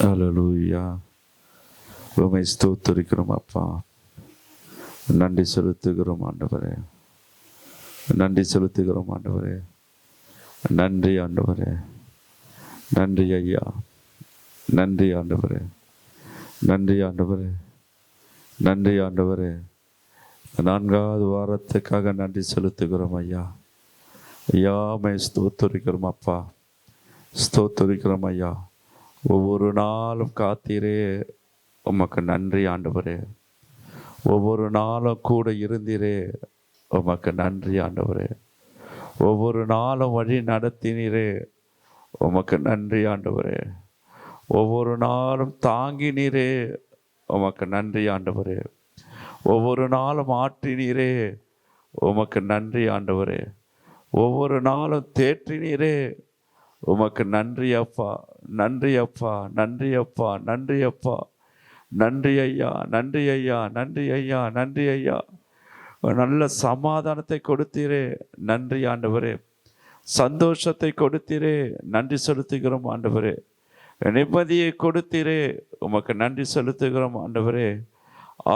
ஹல்லேலூயா. உம்மை ஸ்தோத்திரிக்கிறோம் அப்பா. நன்றி செலுத்துகிறோம் ஆண்டவரே. நன்றி செலுத்துகிறோம் ஆண்டவரே. நன்றி ஆண்டவரே. நன்றி ஐயா. நன்றி ஆண்டவரே. நன்றி ஆண்டவரே. நன்றி ஆண்டவரே. 4வது வாரத்துக்காக நன்றி செலுத்துகிறோம் ஐயா. ஐயா உம்மை ஸ்தோத்திரிக்கிறோம் அப்பா. ஸ்தோத்திரிக்கிறோம் ஐயா. ஒவ்வொரு நாளும் காத்தீரே, உமக்கு நன்றி ஆண்டவரே. ஒவ்வொரு நாளும் கூட இருந்தீரே, உமக்கு நன்றி ஆண்டவரே. ஒவ்வொரு நாளும் வழி நடத்தினீரே, உமக்கு நன்றி ஆண்டவரே. ஒவ்வொரு நாளும் தாங்கினீரே, உமக்கு நன்றி ஆண்டவரே. ஒவ்வொரு நாளும் ஆற்றினீரே, உமக்கு நன்றி ஆண்டவரே. ஒவ்வொரு நாளும் தேற்றினீரே, உமக்கு நன்றி அப்பா. நன்றி அப்பா. நன்றி அப்பா. நன்றி அப்பா. நன்றி ஐயா. நன்றி ஐயா. நன்றி ஐயா. நன்றி ஐயா. நல்ல சமாதானத்தை கொடுத்தீரே, நன்றி ஆண்டவரே. சந்தோஷத்தை கொடுத்தீரே, நன்றி செலுத்துகிறோம் ஆண்டவரே. நிம்மதியை கொடுத்தீரே, உமக்கு நன்றி செலுத்துகிறோம் ஆண்டவரே.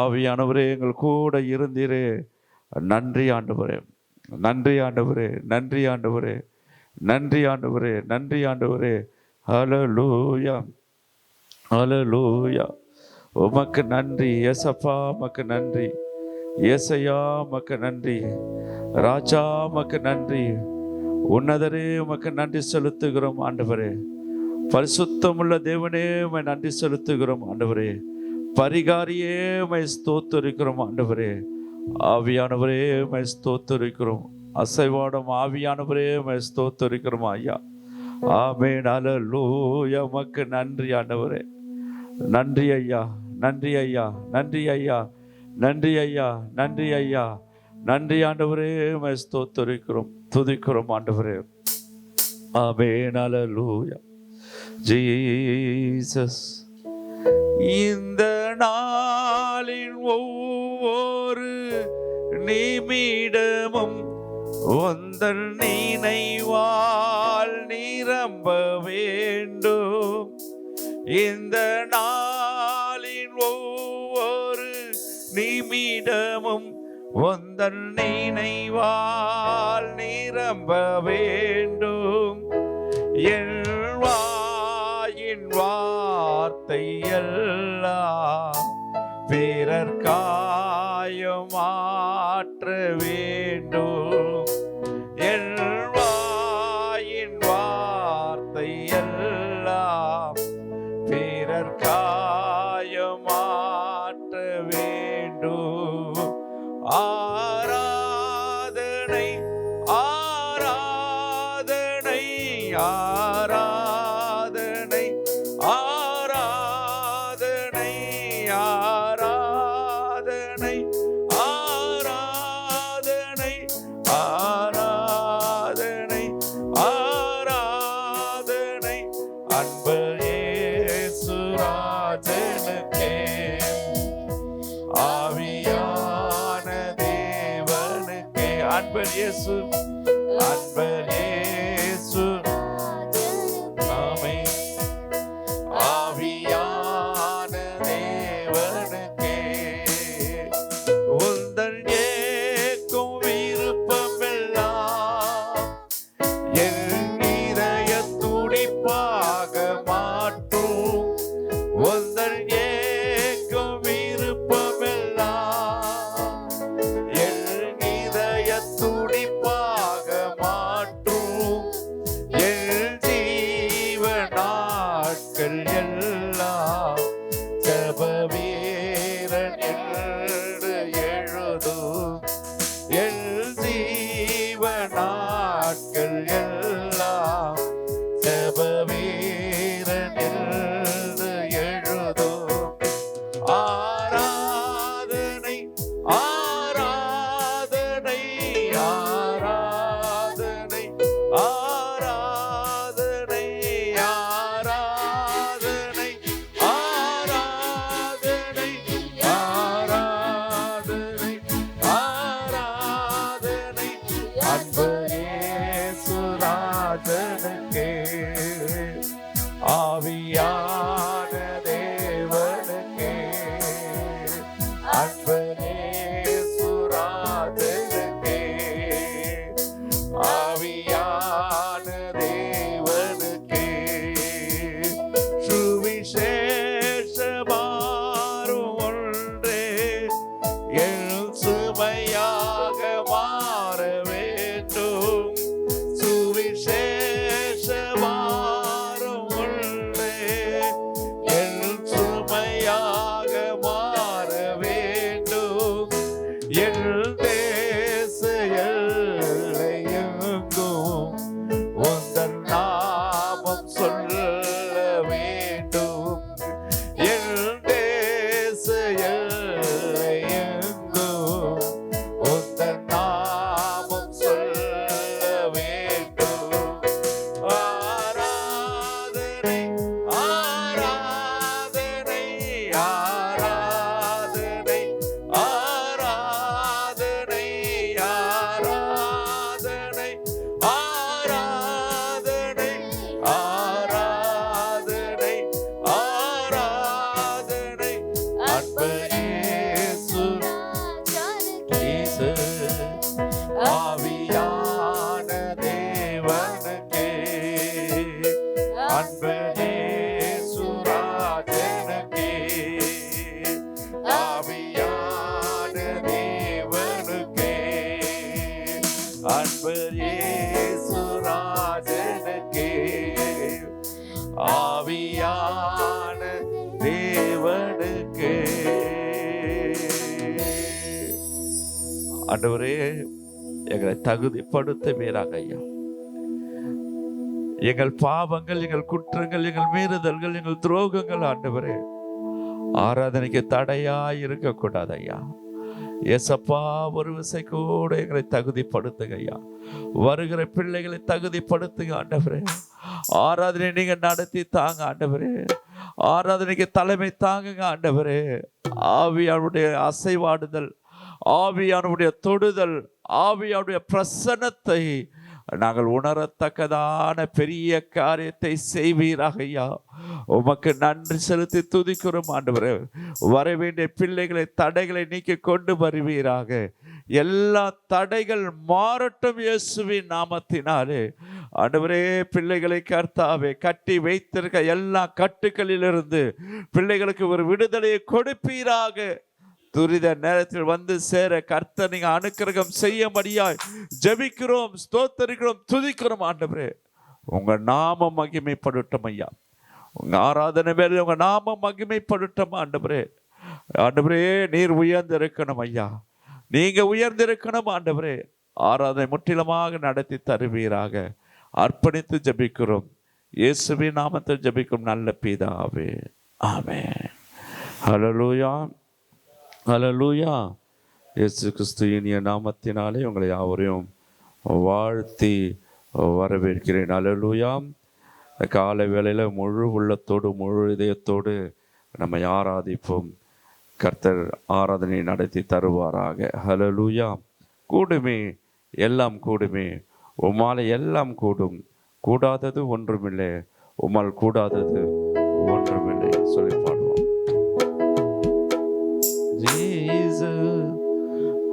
ஆவியானவரே, எங்கள் கூட இருந்தீரே, நன்றி ஆண்டவரே. நன்றி ஆண்டவரே. நன்றி ஆண்டவரே. நன்றி ஆண்டவரே. நன்றி ஆண்டவரே. ஹல்லேலூயா. ஹல்லேலூயா. உமக்கு நன்றி ஏசப்பா. உமக்கு நன்றி ஏசையா. உமக்கு நன்றி ராஜா. உமக்கு நன்றி உன்னதரே. உமக்கு நன்றி செலுத்துகிறோம் ஆண்டவரே. பரிசுத்தமுள்ள தேவனே, உம்மை நன்றி செலுத்துகிறோம் ஆண்டவரே. பரிகாரியே, உம்மை ஸ்தோத்திரிக்கிறோம் ஆண்டவரே. ஆவியானவரே, உம்மை ஸ்தோத்திரிக்கிறோம். அசைவாடும் ஆவியானவரே, உம்மை ஸ்தோத்திரிக்கிறோம் ஐயா. ஆமென். ஹல்லேலூயா. உமக்கு நன்றி ஆண்டவரே. நன்றி ஐயா. நன்றி ஐயா. நன்றி ஐயா. நன்றி ஐயா. நன்றி ஐயா. நன்றி ஆண்டவரே. உம்மை ஸ்தோத்திரிக்கிறோம், துதிக்கிறோம் ஆண்டவரே. ஆமென். ஹல்லேலூயா. ஜீசஸ். இந்த நாளின் ஒவ்வொரு நிமிடமும் உந்தன் நினைவால் நிரம்ப வேண்டும். இந்த நாளின் ஒவ்வொரு நிமிடமும் உந்தன் நினைவால் நிரம்ப வேண்டும். என் வாயின் வார்த்தை எல்லாம் பிறர்க்காயும் மாற்ற வேண்டும். என் வாயின் வார்த்தை எல்லாம் பிறர்க்காயும் மாற்ற வேண்டும். ஆராதனை ஆராதனை ஆராதனை ஆராதனை ஆராதனை ஆராதனை ஆராதனை ஆராதனை அன்பு இயேசு ராஜனுக்கே. ஆவியான தேவனுக்கே. அன்பு இயேசு. அன்பு இயேசு. ஆமென். ஆவியான தேவனுக்கே. உந்தன் ஏக்கும் விருப்பமெல்லாம் என் இதய துடிப்பாக மாற்றும். உந்தன் ஏக்கும் விருப்பமெல்லாம் என் இதய துடிப்பாக மாற்றும். என் ஜீவ நாட்கள் எல்லாம் ஜெப வீரன் என்று எழுதும். என் ஜீவ நாட்கள் எல்லாம் ஜெப வீரன் என்று எழுதும். ஆராதனை ஆராதனை ஆராதனை ஆராதனை ஆராதனை ஆராதனை ஆராதனை ஆராதனை அன்பு இயேசு ராஜனுக்கே. ஆவியான மீட்பர் இயேசு ராஜனுக்கே ஆவியான தேவனுக்கே. ஆண்டவரே, எங்களை தகுதிப்படுத்துவீராக ஐயா. எங்கள் பாவங்கள், எங்கள் குற்றங்கள், எங்கள் மீறுதல்கள், எங்கள் துரோகங்கள் ஆண்டவரே ஆராதனைக்கு தடையாய் இருக்கக்கூடாது ஐயா. ஏசப்பா, ஒரு விசை கூட எங்களை தகுதிப்படுத்துங்க ஐயா. வருகிற பிள்ளைகளை தகுதிப்படுத்துங்க ஆண்டவரே. ஆராதனை நீங்க நடத்தி தாங்க ஆண்டவரே. ஆராதனைக்கு தலைமை தாங்குங்க ஆண்டவரே. ஆவியானுடைய அசைவாடுதல், ஆவியானுடைய தொடுதல், ஆவியானுடைய பிரசன்னத்தை நாங்கள் உணரத்தக்கதான பெரிய காரியத்தை செய்வீராக ஐயா. உமக்கு நன்றி செலுத்தி துதிக்கிறோம் ஆண்டவரே. வர வேண்டிய பிள்ளைகளை, தடைகளை நீக்கி கொண்டு வருவீராக. எல்லா தடைகள் மாறட்டும் இயேசுவின் நாமத்தினாலே. ஆண்டவரே, பிள்ளைகளை கர்த்தாவே கட்டி வைத்திருக்க எல்லா கட்டுக்களிலிருந்து பிள்ளைகளுக்கு ஒரு விடுதலையை கொடுப்பீராக. துரித நேரத்தில் வந்து சேர கர்த்தர் நீங்க அனுக்கிரகம் செய்யும்படியாய் ஜெபிக்கிறோம், ஸ்தோத்திரிக்கிறோம், துதிக்கிறோம் ஆண்டவரே. உங்க நாமம் மகிமைப்படட்டும் ஐயா. உங்க ஆராதனை மேலே உங்க நாமம் மகிமைப்படட்டும் ஆண்டவரே. ஆண்டவரே, நீர் உயர்ந்திருக்கணும் ஐயா. நீங்க உயர்ந்திருக்கணும் ஆண்டவரே. ஆராதனை முற்றிலுமாக நடத்தி தருவீராக. அர்ப்பணித்து ஜெபிக்கிறோம், இயேசுவின் நாமத்தில் ஜெபிக்கும் நல்ல பிதாவே, ஆமென். ஹல்லேலூயா, ஹல்லேலூயா. இயேசு கிறிஸ்து இனிய நாமத்தினாலே உங்களை யாவரையும் வாழ்த்தி வரவேற்கிறேன். ஹல்லேலூயா. காலை வேளையில் முழு உள்ளத்தோடு, முழு இதயத்தோடு நம்மை ஆராதிப்போம். கர்த்தர் ஆராதனை நடத்தி தருவாராக. ஹல்லேலூயா. கூடுமே, எல்லாம் கூடுமே, உம்மால் எல்லாம் கூடும், கூடாதது ஒன்றுமில்லை, உம்மால் கூடாதது ஒன்றுமில்லை சொல்லி பாடுவோம்.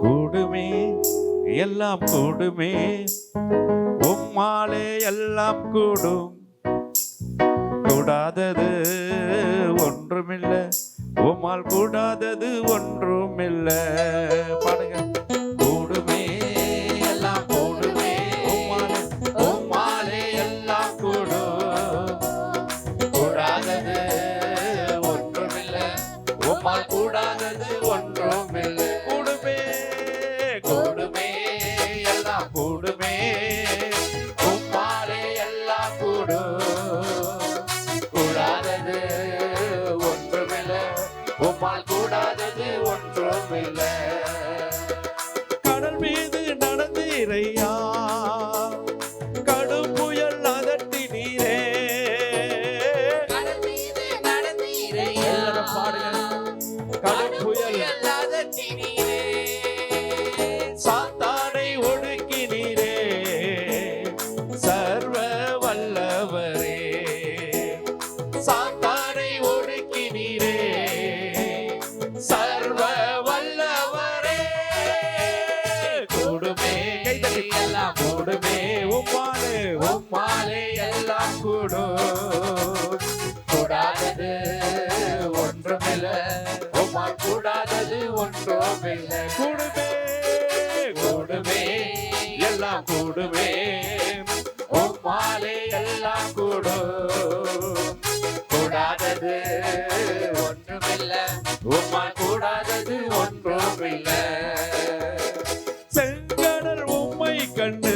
கூடுமே, எல்லாம் கூடுமே, உம்மாலே எல்லாம் கூடும், கூடாதது ஒன்றுமில்லை, உம்மால் கூடாதது ஒன்றுமில்லை. பாடுங்க. கூடுமே, எல்லாம் கூடுமே, உம்மாலே எல்லாம் கூடும், கூடாதது ஒன்றுமில்லை, உம்மால் கூடாதது ஒன்றுமில்லை. கூடுமே, கூடுமே, எல்லாம் கூடுமே, உம்மாலே எல்லாம் கூடும், கூடாதது ஒன்றுமில்லை, உம்மால் கூடாதது ஒன்றுமில்லை. கடல் மீது நடந்தீரையா, கடும் புயல் அதட்டி நீரே. கடல் மீது நடந்தீரையா, பாடுங்க. கடும் புயல் அதட்டி நீரே, சாத்தானை ஒடுக்கி நீரே, சர்வ வல்லவரே. சாத்தானை ஒடுக்கி நீரே, சர்வ வல்லவரே. கூடுமே, கைதட்டி எல்லாம் கூடுமே, உம்மாலே, உம்மாலே எல்லாம் கூடும், கூடாதது ஒன்றுமில்லை, உம்மால் கூடாதது ஒன்றுமில்லை. கூடுமே, கூடுமே, எல்லாம் கூடுமே, உம்மாலே எல்லாம் கூடும், கூடாதது ஒன்றுமில்லை, உம்மால் கூடாதது ஒன்றுமில்லை. செங்கடல் உம்மை கண்டு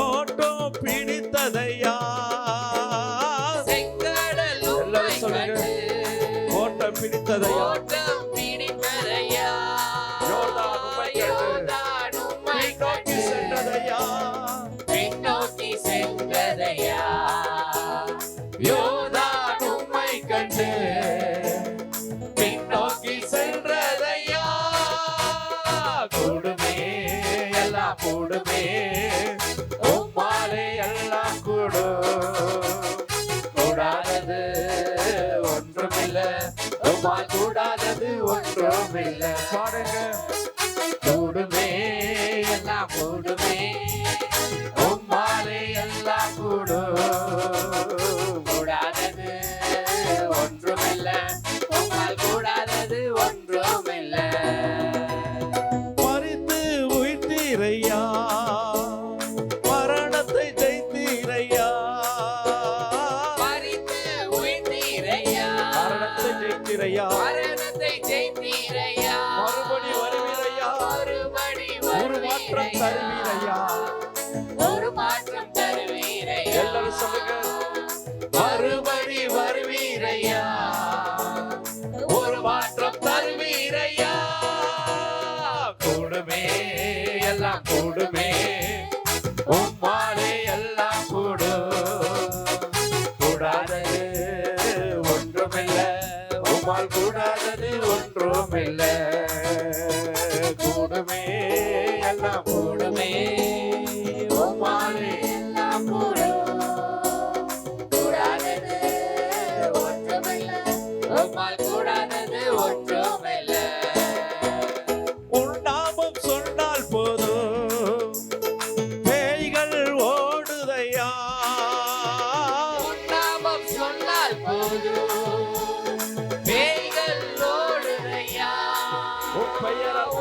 ஓட்டம் பிடித்ததையா. செங்கடல் உம்மை கண்டு ஓட்டம் பிடித்ததையா, ஓட்டம் பிடித்ததையா. யோர்தான் உம்மை கண்டு சென்றதையா, பின்னோக்கி சென்றதையா. யோர்தான் உம்மை கண்டு பின்னோக்கி சென்றதையா. கூடுமே, எல்லாம் கூடுமே, உம்மாலே எல்லாம் கூடும், கூடாதது ஒன்றுமில்லை, உம்மால் கூடாதது ஒன்றுமில்லை. பாடுங்க. கூடுமே, எல்லாம் கூடுமே, உம்மாலே எல்லாம் கூடும், கூடாதது ஒன்றுமில்லை, உம்மால் கூடாதது ஒன்றுமில்லை. மரித்து உயிர்த்தீரையா, கூடுமே உம்மாலே எல்லாம் கூடும் கூடாதது ஒன்றுமில்ல உம்மால் கூடாதது ஒன்றுமில்ல கூடுமே எல்லாம் கூடுமே உம்மாலே எல்லாம் கூடும் கூடாதது ஒன்றுமில்ல உம்மால் கூடாதது ஒன்றுமில்ல உன் நாமம் சொன்னால் போதும் பேய்கள் ஓடுதையா உன் நாமம் சொன்னால் போதும் பேய்கள் ஓடுதையா உன் பெயரால்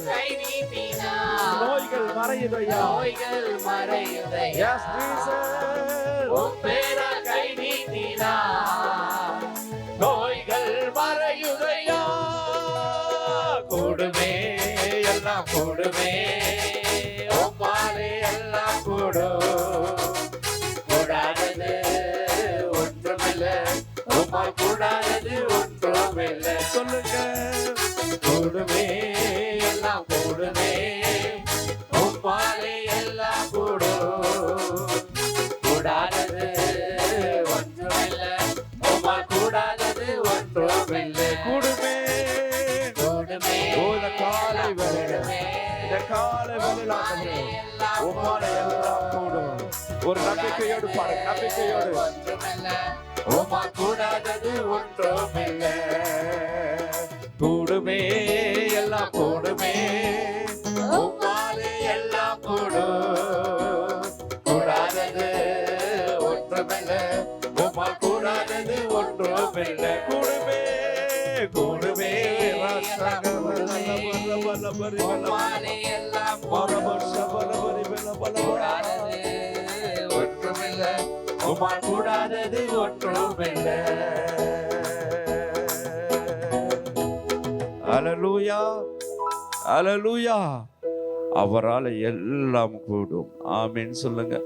கை நீட்டினால் நோய்கள் மறையுதையா நோய்கள் மறையுதையா Yes, Jesus. உன் பெயரால் கை நீட்டினால் நோய்கள் மறையுதையா கூடுமே எல்லாம் கூடுமே உம்மாலே எல்லாம் கூடும் கூடாதது ஒன்றுமில்ல உம்மால் கூடாதது ஒன்றுமில்ல சொல்லுங்க கூடுமே எல்லாம் கூடுமே உம்மாலே எல்லாம் கூடும் கூடாதது ஒன்றுமில்ல உம்மால் கூடாதது ஒன்றுமில்ல கூடுமே கூடுமே இந்த காலை வேளையிலே இந்த காலை வேளையிலே உம்மால எல்லாம் கூடும் ஒரு நம்பிக்கையோடு பாரு நம்பிக்கையோடு ஒன்றுமில்ல உம்மால் கூடாதது ஒன்றுமில்ல கூடுமே எல்லாம் கூடுமே உம்மாலே எல்லாம் கூடும் கூடாதது ஒன்றுமில்ல உம்மால் கூடாதது ஒன்றுமில்ல கூடுமே கூடுமே எல்லாம் உம்மாலே எல்லாம் கூடாதது ஒன்றுமில்ல உம்மால் கூடாதது ஒன்றுமில்ல அல்லேலூயா அல்லேலூயா அவரால் எல்லாம் கூடும் ஆமென் சொல்லுங்க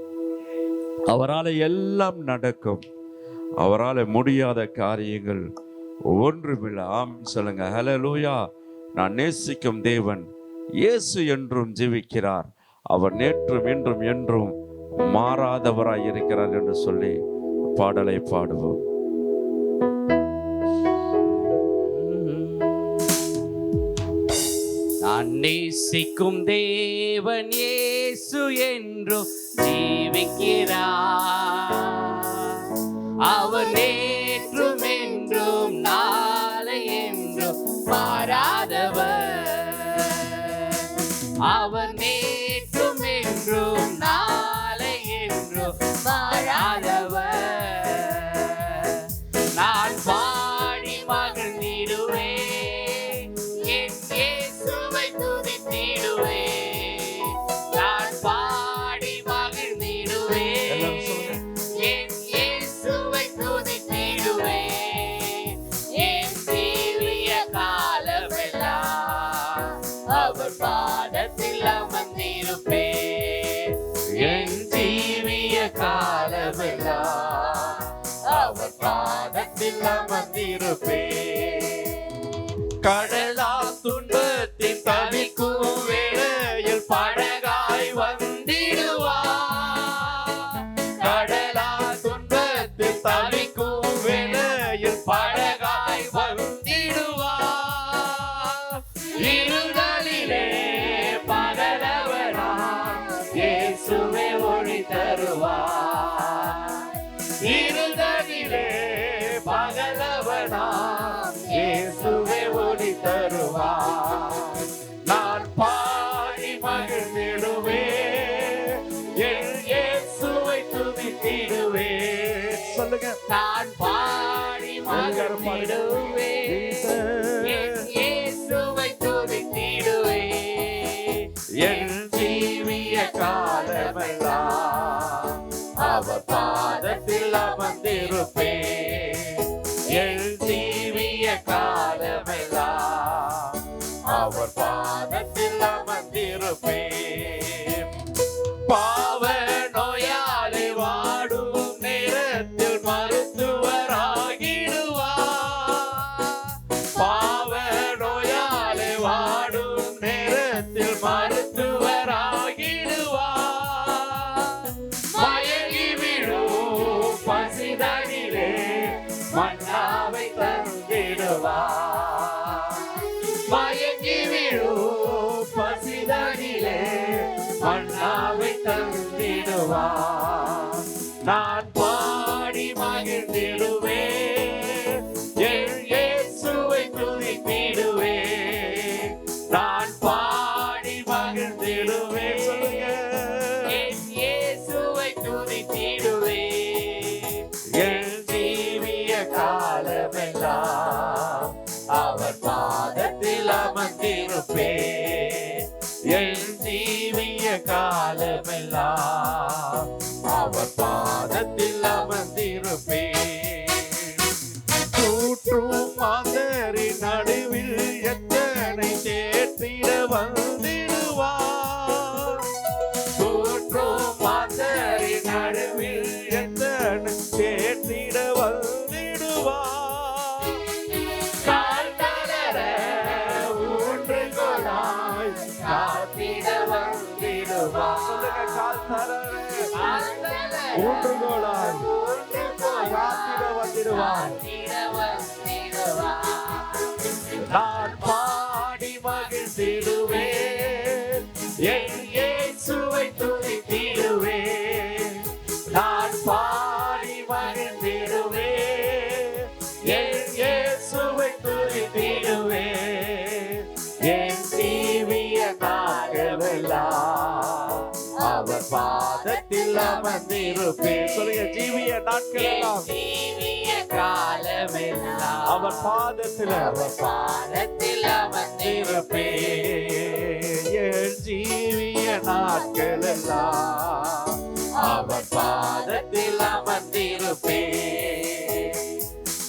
அவரால் எல்லாம் நடக்கும் அவரால் முடியாத காரியங்கள் ஒன்றுமில்லை ஆமென் சொல்லுங்க அல்லேலூயா நான் நேசிக்கும் தேவன் இயேசு என்றும் ஜீவிக்கிறார் அவர் நேற்றும் இன்றும் என்றும் மாறாதவராய் இருக்கிறார் என்று சொல்லி பாடலை பாடுவோம் நான் நேசிக்கும் தேவன் இயேசு என்றும் ஜீவிக்கிறார் அவர் நேற்றும் என்றும் நாளை என்றும் மாறாதவர் அவர் நேற்றும் என்றும் நாளை என்றும் மாறாதவர் நான் பாடி மகிழ்ந்திடுவேன் என் இயேசுவை துதித்திடுவேன் நான் பாடி மகிழ்ந்திடுவேன் என் இயேசுவை துதித்திடுவேன் என் ஜீவிய காலமெல்லாம் அவர் பாதத்தில் அமர்ந்திருப்பேன் என் ஜீவிய காலமெல்லாம் அவர் பாதத்தில் அமர்ந்திருப்பேன் கடலா துன்பத்தில் தவிக்கும் வேளையில் படகாய் வந்திடுவார் கடலா துன்பத்தில் தவிக்கும் வேளையில் படகாய் வந்திடுவார் இருளிலே பகலவராய் இயேசுவே ஒளி தருவார் இருளிலே பகலவராய் இயேசுவே ஒளி தருவார் நான் பாடி மகிழ்ந்திடுவேன் என் இயேசுவை துதித்திடுவேன் சொல்லுங்க நான் பாடி மகிழ்ந்திடுவேன் என் இயேசுவை துதித்திடுவேன் என் ஜீவிய காலமெல்லாம் அவர் பாதத்தில் அமர்ந்திருப்பேன் என் ஜீவிய காலமெல்லாம் அவர் பாதத்தில் அமர்ந்திருப்பேன் பாவ நோயாளி வாடும் நேரத்தில் மருத்துவராகிடுவார் பாவ நோயாளி வாடும் நேரத்தில் மருத்துவராகிடுவார் மன்னாவை தந்திடுவார். நான் பாடி மகிழ்ந்திடுவேன், என் இயேசுவை துதித்திடுவேன். நான் பாடி மகிழ்ந்திடுவேன், சொல்லுங்க, என் இயேசுவை துதித்திடுவேன். என் ஜீவிய காலமெல்லாம் அவர் பாதத்தில் அமர்ந்திருப்பேன். என் ஜீவிய காலமெல்லாம் அவர் பாதத்தில் அமர்ந்திருப்பேன். தூற்றும் மாந்தரின் நடுவில் எத்தனை தேற்றிட வந்திடுவார். தூற்றும் மாந்தரின் நடுவில் எத்தனை தேற்றிட வந்திடுவார். கால் தளர ஊன்றுகோலாய் காத்திட வந்திடுவார். சொல்லுங்க, கால் தளர ஊன்றுகோலாய் காத்திட வந்திடுவார். நான் பாடி மகிழ்ந்திடுவேன், என் இயேசுவை துதித்திடுவேன். நான் பாடி மகிழ்ந்திடுவேன், என் இயேசுவை துதித்திடுவேன். என் ஜீவிய நாட்களெல்லாம் அவர் பாதத்தில் அமர்ந்திருப்பேன். சொல்லுங்க, ஜீவிய நாட்களெல்லாம் காலமெல்லாம் அவர் பாதத்தில் அமர்ந்திருப்பேன். என் ஜீவிய நாட்களெல்லாம் அவர் பாதத்தில் அமர்ந்திருப்பேன்.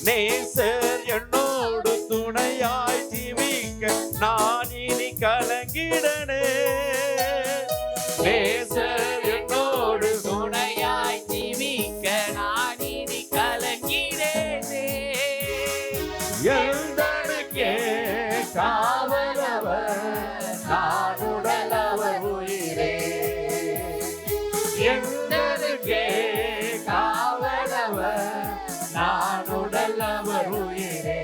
நேசர் என்னோடு துணையாய் ஜீவிக்க நான் இனி கலங்கிடனே. நேசர் என்னோடு துணையாய் ஜீவிக்க நான் இனி கலங்கிடனே. எழுந்தனுக்கே காவலவர் நான் உடலவர் உயிரே. எழுந்தனுக்கே காவலவர் நான் உடலவர் உயிரே.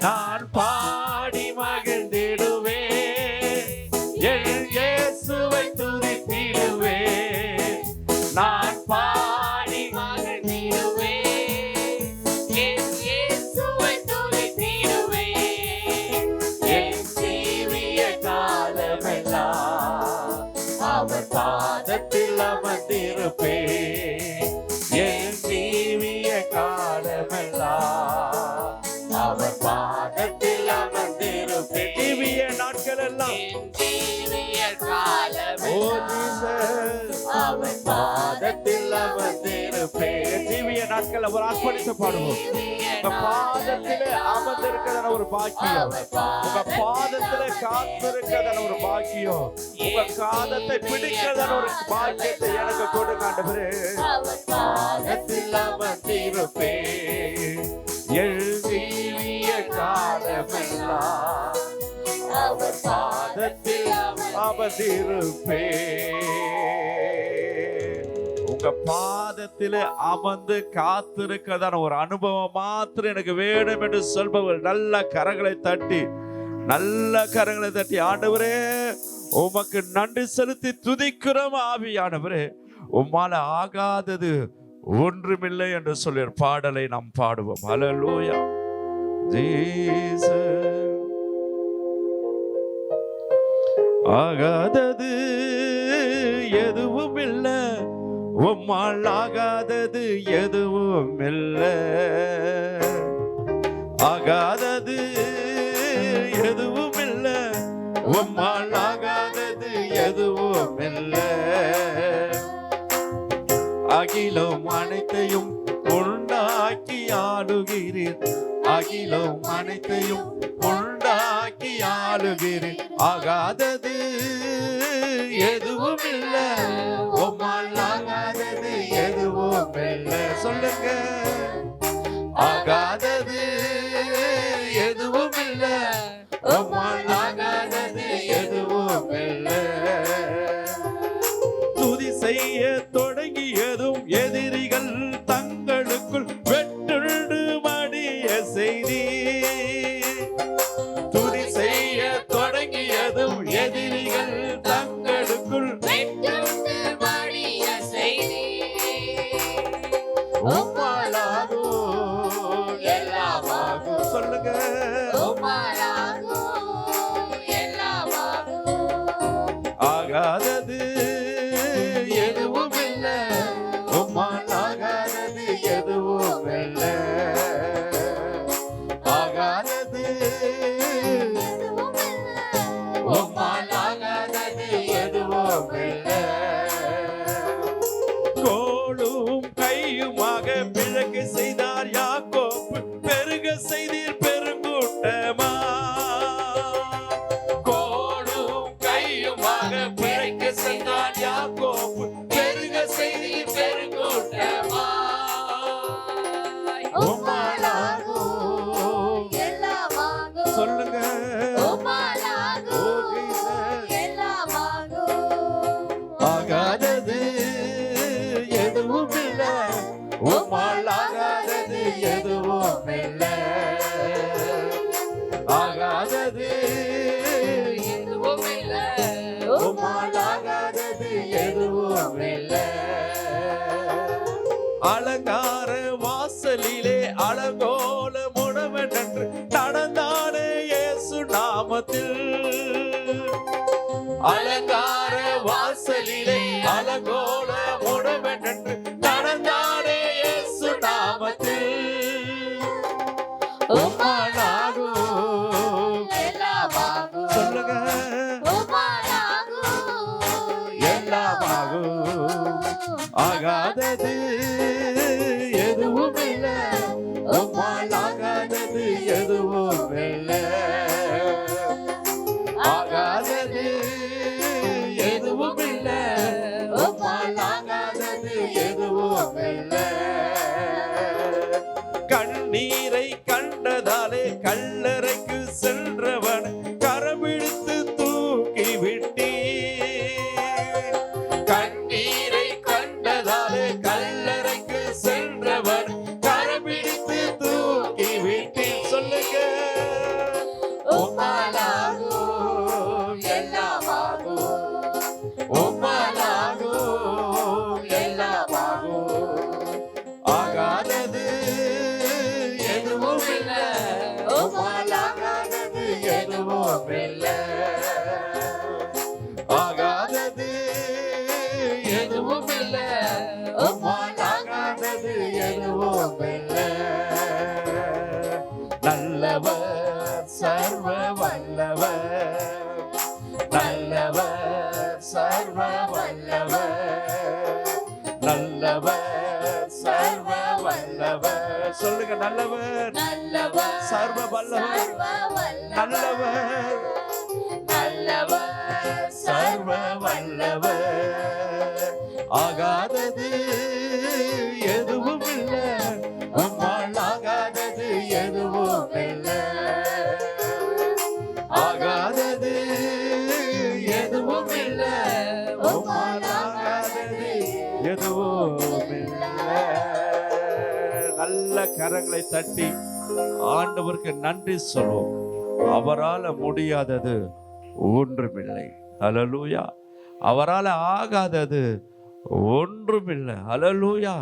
நான் பாடி மகிழ்ந்திடுவேன், என் இயேசுவை துதித்திடுவேன். நான் பாடி மகிழ்ந்திடுவேன், என் இயேசுவை துதித்திடுவேன். என் ஜீவிய காலமெல்லாம் அவர் பாதத்தில் அமர்ந்திருப்பேன். என் ஜீவிய காலமெல்லாம் அவர் பாதத்தில் அமர்ந்திருப்பேன். ஜீவிய நாட்கள் எல்லாம் அவர் பாதத்தில் அமர்ந்திருப்பேன். ஜீவிய நாட்கள் அவர் அர்ப்பணித்து பாடுவோம். உங்க பாதத்திலே அமர்ந்திருக்கிறதான ஒரு பாக்கியம், உங்க பாதத்திலே காத்திருக்கிறதான ஒரு பாக்கியம், உங்க காதத்தை பிடிக்கிறதான ஒரு பாக்கியத்தை எனக்கு கொடுங்க ஆண்டவரே. பாதத்தில் அமர்ந்திருப்பேன், என் ஜீவிய காலமெல்லாம் அவர் பாதத்தில் அமர்ந்திருப்பேன். உங்க பாதத்திலே அமர்ந்து காத்திருக்கிறதான ஒரு அனுபவம் மாத்திரம் எனக்கு வேணும் என்று சொல்பவர் நல்ல கரங்களை தட்டி ஆண்டவரே உமக்கு நன்றி செலுத்தி துதிக்கிறோம். ஆவியானவரே, உம்மால ஆகாதது ஒன்றுமில்லை என்று சொல்லி பாடலை நாம் பாடுவோம். ஹல்லேலூயா. ஜீசஸ். ஆகாதது எதுவும் இல்லை, உம்மால் ஆகாதது எதுவும் இல்லை. ஆகாதது எதுவும் இல்லை, உம்மால் ஆகாதது எதுவும் இல்லை. அகிலம் அனைத்தையும் உண்டாக்கி ஆளுகிறீர், அகிலம் அனைத்தையும் உண்டாக்கி ஆளுகிறீர். ஆகாதது எதுவும் இல்லை, உம்மால் ஆகாதது எதுவும் இல்லை. சொல்லுங்க, ஆகாதது எதுவும் இல்லை, உம்மால் ஆகாதது எதுவும் இல்லை. துதி செய்ய தொடங்கியதும் எதிரிகள் தங்களுக்குள் வெட்டுண்டு மடிய செய்தி. துதி செய்ய தொடங்கியதும் எதிரிகள் தங்களுக்குள் உம்முக்குள் வெட்டுண்டு மடிய செய்தி உம்மாலாகும் எல்லாமாகும். சொல்லுங்க. உம்மாலாகும் எல்லாமாகும். ஆகாதது எதுவும் இல்ல, உம்மால் ஆகாதது எதுவும் இல்ல. ஆகாதது உம்மால் ஆகாதது எதுவும் இல்ல. கோலும் கையுமாக பிழக்கு செய்தார் யாக்கோப்பு, பெருக செய்தீர் பெருங்கூட்டமா. கோலும் கையுமாக பிழைக்க செய்தார் யாக்கோப்பு, பெருக செய்தீர் பெருங்கூட்டமா. உம்மாலாகும் எல்லாமாகும். சொல்லுங்க. உம்மாலாகும் எல்லாமாகும். ஆகாதது எதுவும் இல்ல, உம்மால் ஆகாதது எதுவும் இல்ல. ஆகாதது எதுவும் இல்ல. உம்மால் ஆகாதது எதுவும் இல்ல. அலங்கார வாசலிலே அலங்கோல முடவென்று நடந்தானே இயேசு நாமத்தில். அலங்கார வாசலிலே அலங்கோல முடவென்று நடந்தானே இயேசு நாமத்தில். உம்மாலாகும் எல்லாமாகும். சொல்லுங்க. உம்மாலாகும் எல்லாமாகும். ஆகாதது எதுவும் இல்ல, உம்மால் ஆகாதது எதுவும் இல்ல. ஆகாதது எதுவும் இல்ல, உம்மால் ஆகாதது எதுவும் இல்ல. கண்ணீரை கண்டதாலே கல்லறைக்கு சென்றவன் கரமிழுத்து தூக்கி விட்டீர். கண்ணீரை கண்டதாலே கல்லறைக்கு சென்றவன் கரமிழுத்து தூக்கி விட்டீர். சொல்லுங்க. உம்மாலாகும் எல்லாமாகும். உம்மாலாகும் எல்லாமாகும். ஆகாதது எதுவும் இல்ல, உம்மால் ஆகாதது எதுவும் இல்ல. ஆகாதது எதுவும் இல்ல, உம்மால் ஆகாதது எதுவும் இல்ல. நல்லவர் சர்வ வல்லவர், நல்லவர் சர்வ வல்லவர், நல்லவர் சர்வ வல்லவர். சொல்லுங்க. நல்லவர் நல்லவர் சர்வ வல்லவர், நல்லவர் நல்லவர் சர்வ வல்லவர். ஆகாதது எதுவும் இல்ல, உம்மால் ஆகாதது எதுவும் இல்ல. ஆகாதது எதுவும் இல்ல, உம்மால் ஆகாதது எதுவும் இல்ல. நல்ல கரங்களை தட்டி ஆண்டவருக்கு நன்றி சொல்வோம். அவரால் முடியாதது ஒன்றுமில்லை. ஹல்லேலூயா. அவரால் ஆகாதது ஒன்றுமில்லை. ஹல்லேலூயா.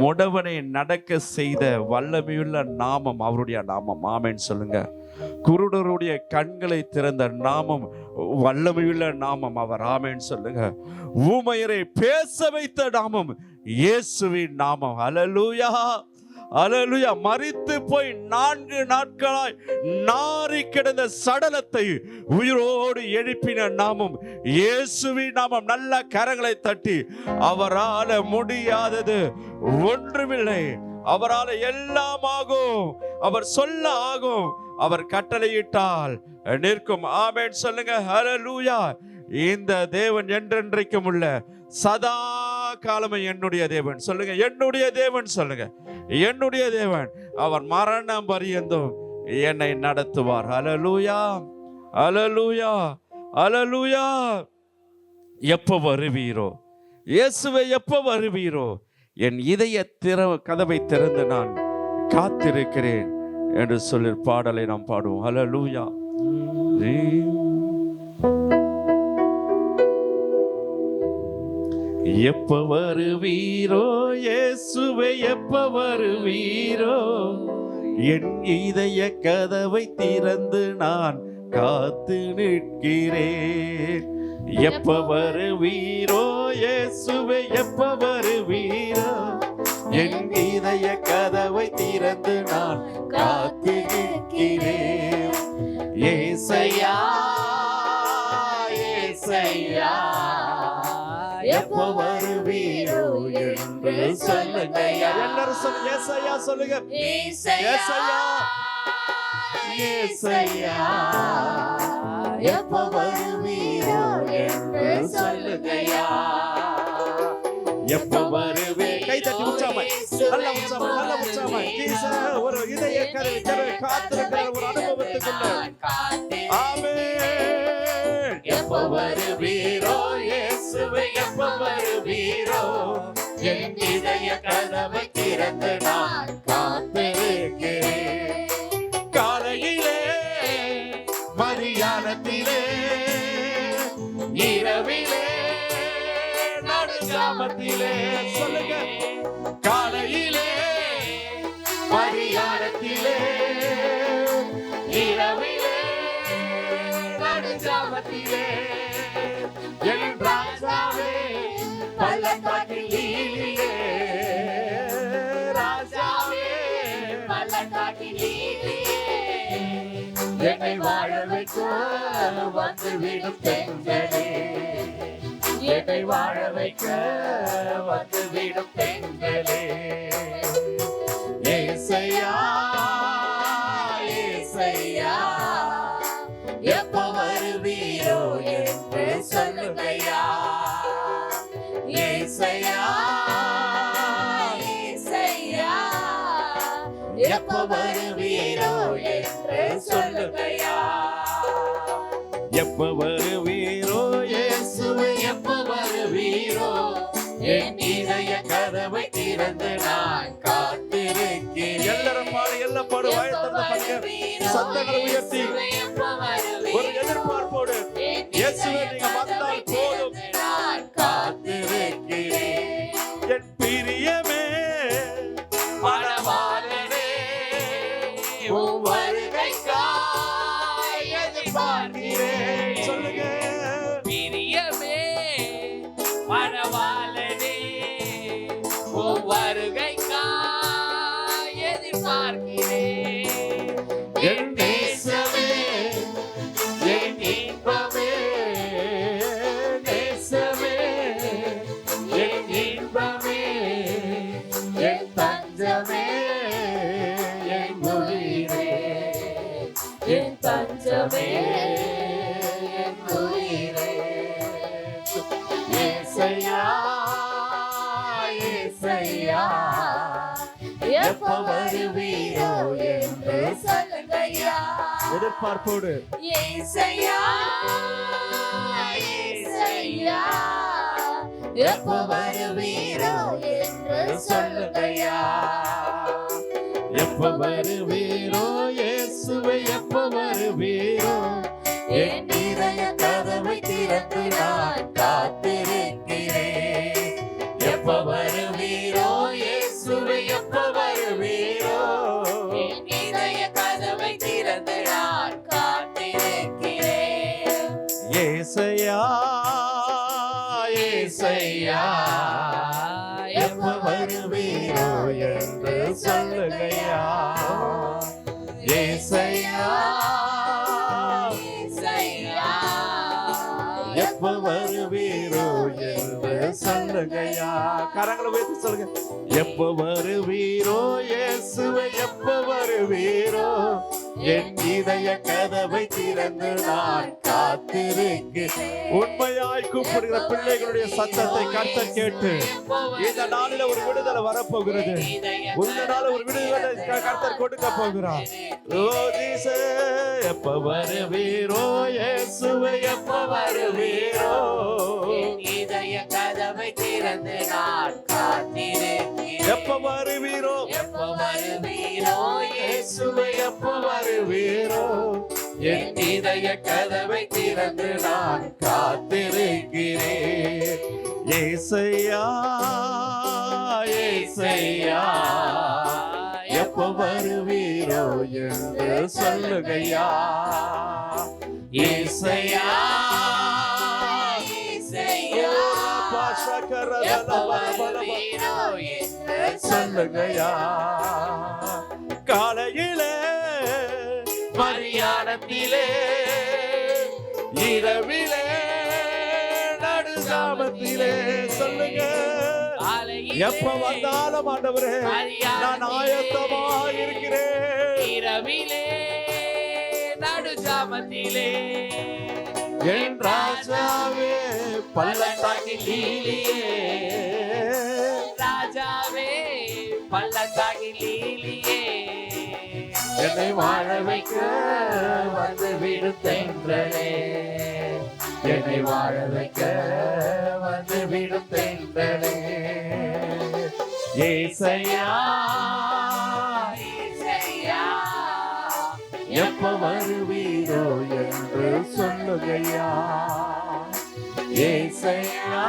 முடவனை நடக்க செய்த வல்லமையுள்ள நாமம் அவருடைய நாமம். ஆமென் சொல்லுங்க. குருடருடைய கண்களை திறந்த நாமம் வல்லமையுள்ள நாமம் அவர். ஆமென் சொல்லுங்க. ஊமையரை பேச வைத்த நாமம் இயேசுவின் நாமம். ஹல்லேலூயா. அல்லேலூயா. மரித்து போய் 4 நாட்களாய் நாறி கிடந்த சடலத்தை உயிரோடு எழுப்பின நாமம் இயேசுவின் நாமம். நல்ல கரங்களை தட்டி அவரால் முடியாதது ஒன்றுமில்லை, அவரால் எல்லாம் ஆகும், அவர் சொல்ல ஆகும், அவர் கட்டளையிட்டால் நிற்கும். ஆமென் சொல்லுங்க. ஹல்லேலூயா. இந்த தேவன் என்றென்றைக்கும் உள்ள சதா காலமே என்னுடைய தேவன். சொல்லுங்க. என்னுடைய தேவன். சொல்லுங்க. என்னுடைய தேவன். அவர் மரணம் பரியந்தும் என்னை நடத்துவார். ஹல்லேலூயா. ஹல்லேலூயா. ஹல்லேலூயா. எப்போ வருவீரோ இயேசுவே, எப்போ வருவீரோ? என் இதய கதவை திறந்து நான் காத்திருக்கிறேன் என்று சொல்லி பாடலை நாம் பாடுவோம். ஹல்லேலூயா. எப்ப வருவீரோ இயேசுவே, எப்ப வருவீரோ, என் இதய கதவை திறந்து நான் காத்து நிற்கிறேன். எப்ப வருவீரோ இயேசுவே, எப்ப வருவீரோ, என் இதய கதவை திறந்து நான் காத்து நிற்கிறேன். ஏசையா ஏசையா, எப்ப வருவீரோ என்று சொல்லுங்கய்யா. எல்லாரும் சொல்லுங்க, ஏசையா சொல்லுங்க. ஏசையா ஏசையா, எப்ப வருவீரோ என்று சொல்லுங்கய்யா. எப்ப வருவே, கை தட்டி உற்சாகமா, நல்ல உற்சாகமா, நல்ல உற்சாகமா. ஜீசஸ் ஒரு இதய கதவை காத்திருக்கிற ஒரு அனுபவத்துக்குள்ள. ஆமென். எப்ப வருவீரோ இயேசுவே, எப்ப வருவீரோ, என் இதய கதவை திறந்து நான் காத்திருக்கிறேன். காலையிலே, மதியானத்திலே, இரவிலே, நடுஜாமத்திலே, சொல்லுங்க. காலையிலே, மதியானத்திலே, இரவிலே, நடுஜாமத்திலே, என் ராஜாவே பள்ளத்தாக்கில் நீலியே, ராஜாவே பள்ளத்தாக்கில் நீலியே, என்னை வாழ வைக்க வந்துவிடும் பெண்களே, என்னை வாழ வைக்க வந்துவிடும் பெண்களே. ஏசையா ஏசையா, எப்ப வருவீரோ என்று சொல்லுங்கய்யா. ஏசையா ஏசையா, எப்ப வருவீரோ என்று சொல்லுங்கய்யா. எப்ப வருவீரோ இயேசுவே, எப்ப வருவீரோ, என் இதய கதவை திறந்து நான் காத்திருக்கிறேன். எல்லாரும் பாடு, எல்லாம் பாடு, வாய்த்திறந்து பாடுங்க, சத்தங்களை உயர்த்தி ஒரு எதிர்பார்ப்போடு. இயேசுவே நீங்க வந்தால் போதும், நான் காத்திருக்கிறேன். என் பிரியமே மணவாளனே, உன் வருகைக்காய் எதிர்பார்க்கிறேன். சொல்லுங்க. பிரியமே மணவாளனே, உன் வருகைக்காய் எதிர்பார்க்கிறேன். என் நேசமே, என் இன்பமே, நேசமே, என் இன்பமே, என் தஞ்சமே, என் உயிரே, என் தஞ்சமே, என் உயிரே. ஏசையா ஏசையா, எப்ப வருவீரோ என்று சொல்லுங்கய்யா. எதிர்பார்ப்போடு. ஏசையா ஏசையா, எப்ப வருவீரோ என்று சொல்லுங்கய்யா. எப்ப வருவீரோ இயேசுவே, எப்ப வருவீரோ, என் இதய கதவை திறந்து நான் காத்திருக்கிறேன். எப்ப வருவீரோ இயேசுவே, எப்ப வருவீரோ, என் இதய கதவை திறந்து நான் காத்திருக்கிறேன். ஏசையா ஏசையா, எப்ப வருவீரோ என்று சொல்லுங்கய்யா. ஏசையா ஏசையா, எப்ப வருவீரோ என்று சொல்லுங்கய்யா. கரங்களை உயர்த்தி சொல்லுங்க. எப்ப வருவீரோ இயேசுவே, எப்ப வருவீரோ, என் இதய கதவை திறந்து நான் காத்திருக்கிறேன். உண்மையாய் கூப்பிடுகிற பிள்ளைகளுடைய சத்தத்தை கர்த்தர் கேட்டு இந்த நாளில ஒரு விடுதலை வரப்போகிறது. இந்த நாள் ஒரு விடுதலை கர்த்தர் கொடுக்க போகிறார். ஓ ஜீசஸ், எப்ப வருவீரோ இயேசுவே, எப்ப வருவீரோ, என் இதய கதவை திறந்து நான் காத்திருக்கிறேன். எப்ப வருவீரோ, எப்ப வருவீரோ இயேசுவே, எப்ப வருவீரோ, என் இதய கதவை திறந்து நான் காத்திருக்கிறேன். ஏசையா ஏசையா எப்ப வருவீரோ என்று சொல்லுகையா. ஏசையா இசையா எப்ப வருவீரோ என்று சொல்லுகையா. காலையிலே மரியாணத்திலே இரவிலே நடுசாமத்திலே சொல்லுங்க. எப்ப வந்தாலும் ஆண்டவரே நான் ஆயத்தமா இருக்கிறேன். இரவிலே நடுஜாமத்திலே என் ராஜாவே பள்ளத்தாக்கிலே ராஜாவே பள்ளத்தாக்கிலே என்னை வாழ வைக்க வந்து விடுத்தேன்றனே. என்னை வாழ வைக்க வந்து விடுத்தேன்றனே. ஏசையா இசையா எப்ப வருவீரோ என்று சொல்லுகையா. ஏசையா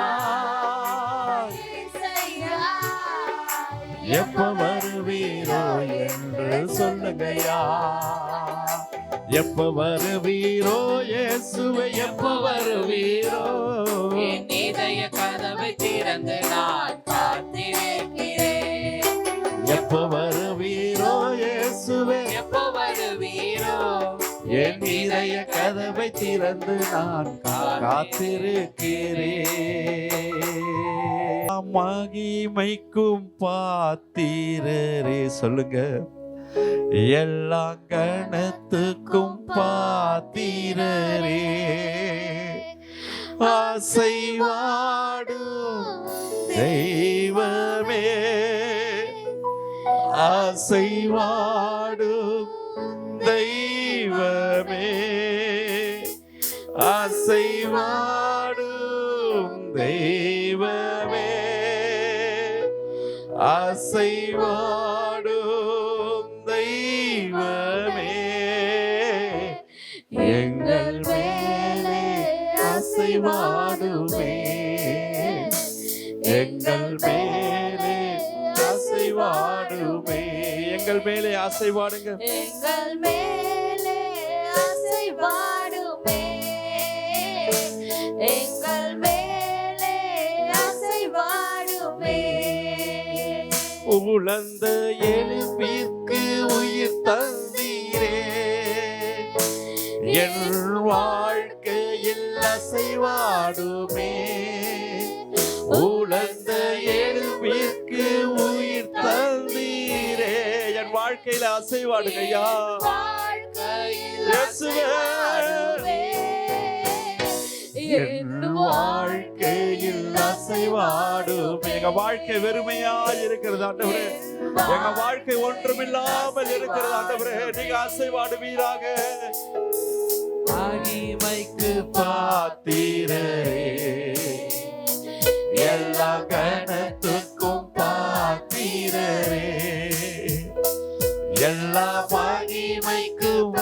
எப்ப வருவீரோ என்று சொல்லுகையா. எப்ப வருவீரோ இயேசுவே எப்ப வருவீரோ. என் இதய கதவை திறந்து நான் காத்திருக்கிறேன். எப்ப வருவீரோ இயேசுவே எப்போ வருவீரோ என் இதய கதவை திறந்து நான் காத்திருக்கிறேன். மகிமைக்கும் பாத்திரரே சொல்லுங்க. எல்லா கணத்துக்கும் பாத்திரரே ஆசைவாடும் தெய்வமே ஆசைவாடும் தெய்வமே ஆசைவாடும் தெய்வமே ஆசைவாடும் தெய்வமே எங்கள் மேலே அசைவாடுமே எங்கள் மேலே அசைவாடுமே. எங்கள் மேலே அசைவாடுங்க. எங்கள் மேலே அசைவாடுமே எங்கள் மேலே அசைவாடுமே. உலர்ந்த எலும்பிற்கு உயிர் தந்தீரே என் வாழ்க்கையில் அசைவாடுமே. உலர்ந்த எலும்பிற்கு உயிர் தந்தீரே என் வாழ்க்கையில அசைவாடுகையா. இயேசுவே என் வாழ்க்கையில் அசைவாடுமே. எங்க வாழ்க்கை வெறுமையா இருக்கிறது ஆண்டவரே. எங்க வாழ்க்கை ஒன்றுமில்லாமல் இருக்கிறது ஆண்டவரே. நீங்க அசைவாடுவீராக. மகிமைக்கு பாத்திரரே எல்லா கணத்துக்கும் பாத்திரரே எல்லா மகிமைக்கும்